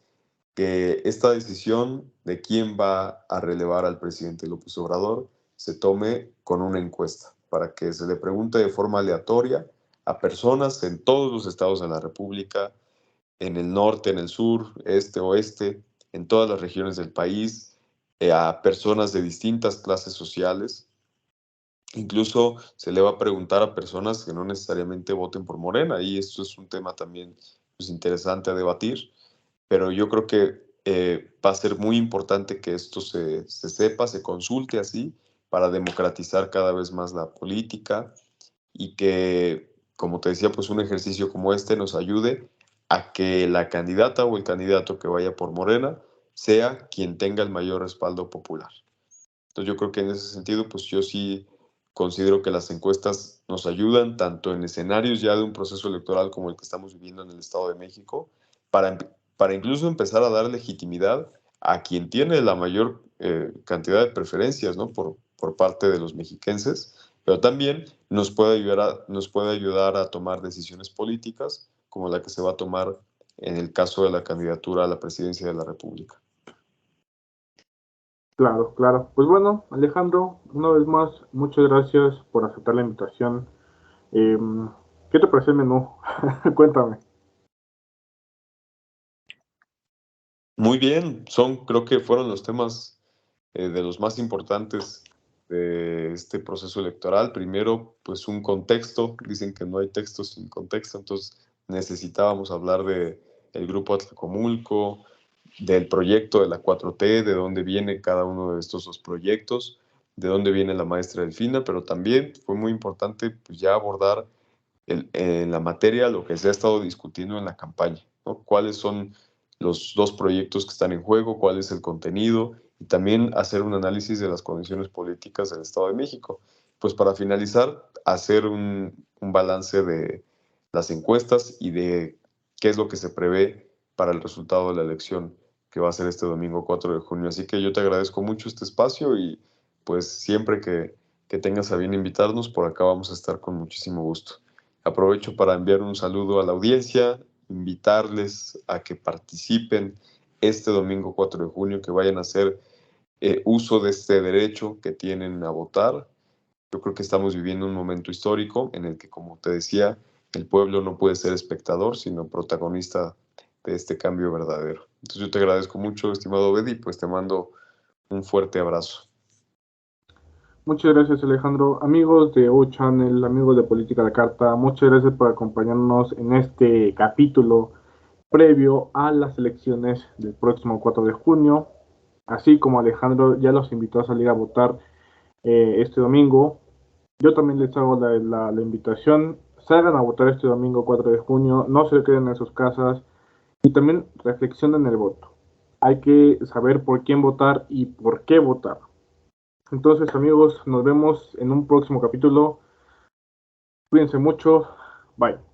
que esta decisión de quién va a relevar al presidente López Obrador se tome con una encuesta, para que se le pregunte de forma aleatoria a personas en todos los estados de la República, en el norte, en el sur, este, oeste, en todas las regiones del país, a personas de distintas clases sociales. Incluso se le va a preguntar a personas que no necesariamente voten por Morena, y esto es un tema también pues, interesante a debatir, pero yo creo que va a ser muy importante que esto se sepa, se consulte así, para democratizar cada vez más la política y que, como te decía, pues un ejercicio como este nos ayude a que la candidata o el candidato que vaya por Morena sea quien tenga el mayor respaldo popular. Entonces yo creo que en ese sentido, pues yo sí considero que las encuestas nos ayudan tanto en escenarios ya de un proceso electoral como el que estamos viviendo en el Estado de México, para incluso empezar a dar legitimidad a quien tiene la mayor cantidad de preferencias, ¿no? Por parte de los mexiquenses, pero también nos puede ayudar a tomar decisiones políticas como la que se va a tomar en el caso de la candidatura a la presidencia de la República. Claro, claro. Pues bueno, Alejandro, una vez más, muchas gracias por aceptar la invitación. ¿Qué te parece el menú? Cuéntame. Muy bien, creo que fueron los temas de los más importantes de este proceso electoral. Primero, pues un contexto, dicen que no hay texto sin contexto, entonces necesitábamos hablar de el Grupo Atlacomulco, del proyecto de la 4T, de dónde viene cada uno de estos dos proyectos, de dónde viene la maestra Delfina, pero también fue muy importante pues, ya abordar en la materia lo que se ha estado discutiendo en la campaña, ¿no? ¿Cuáles son los dos proyectos que están en juego? ¿Cuál es el contenido? Y también hacer un análisis de las condiciones políticas del Estado de México. Pues para finalizar, hacer un balance de las encuestas y de qué es lo que se prevé para el resultado de la elección que va a ser este domingo 4 de junio. Así que yo te agradezco mucho este espacio y pues siempre que tengas a bien invitarnos, por acá vamos a estar con muchísimo gusto. Aprovecho para enviar un saludo a la audiencia, invitarles a que participen este domingo 4 de junio, que vayan a hacer uso de este derecho que tienen a votar. Yo creo que estamos viviendo un momento histórico en el que, como te decía, el pueblo no puede ser espectador, sino protagonista de este cambio verdadero. Entonces yo te agradezco mucho, estimado Bedi, pues te mando un fuerte abrazo. Muchas gracias, Alejandro. Amigos de O-Channel, amigos de Política a la Carta, muchas gracias por acompañarnos en este capítulo previo a las elecciones del próximo 4 de junio. Así como Alejandro ya los invitó a salir a votar este domingo, yo también les hago la invitación. Salgan a votar este domingo 4 de junio, no se queden en sus casas y también reflexionen el voto. Hay que saber por quién votar y por qué votar. Entonces, amigos, nos vemos en un próximo capítulo. Cuídense mucho. Bye.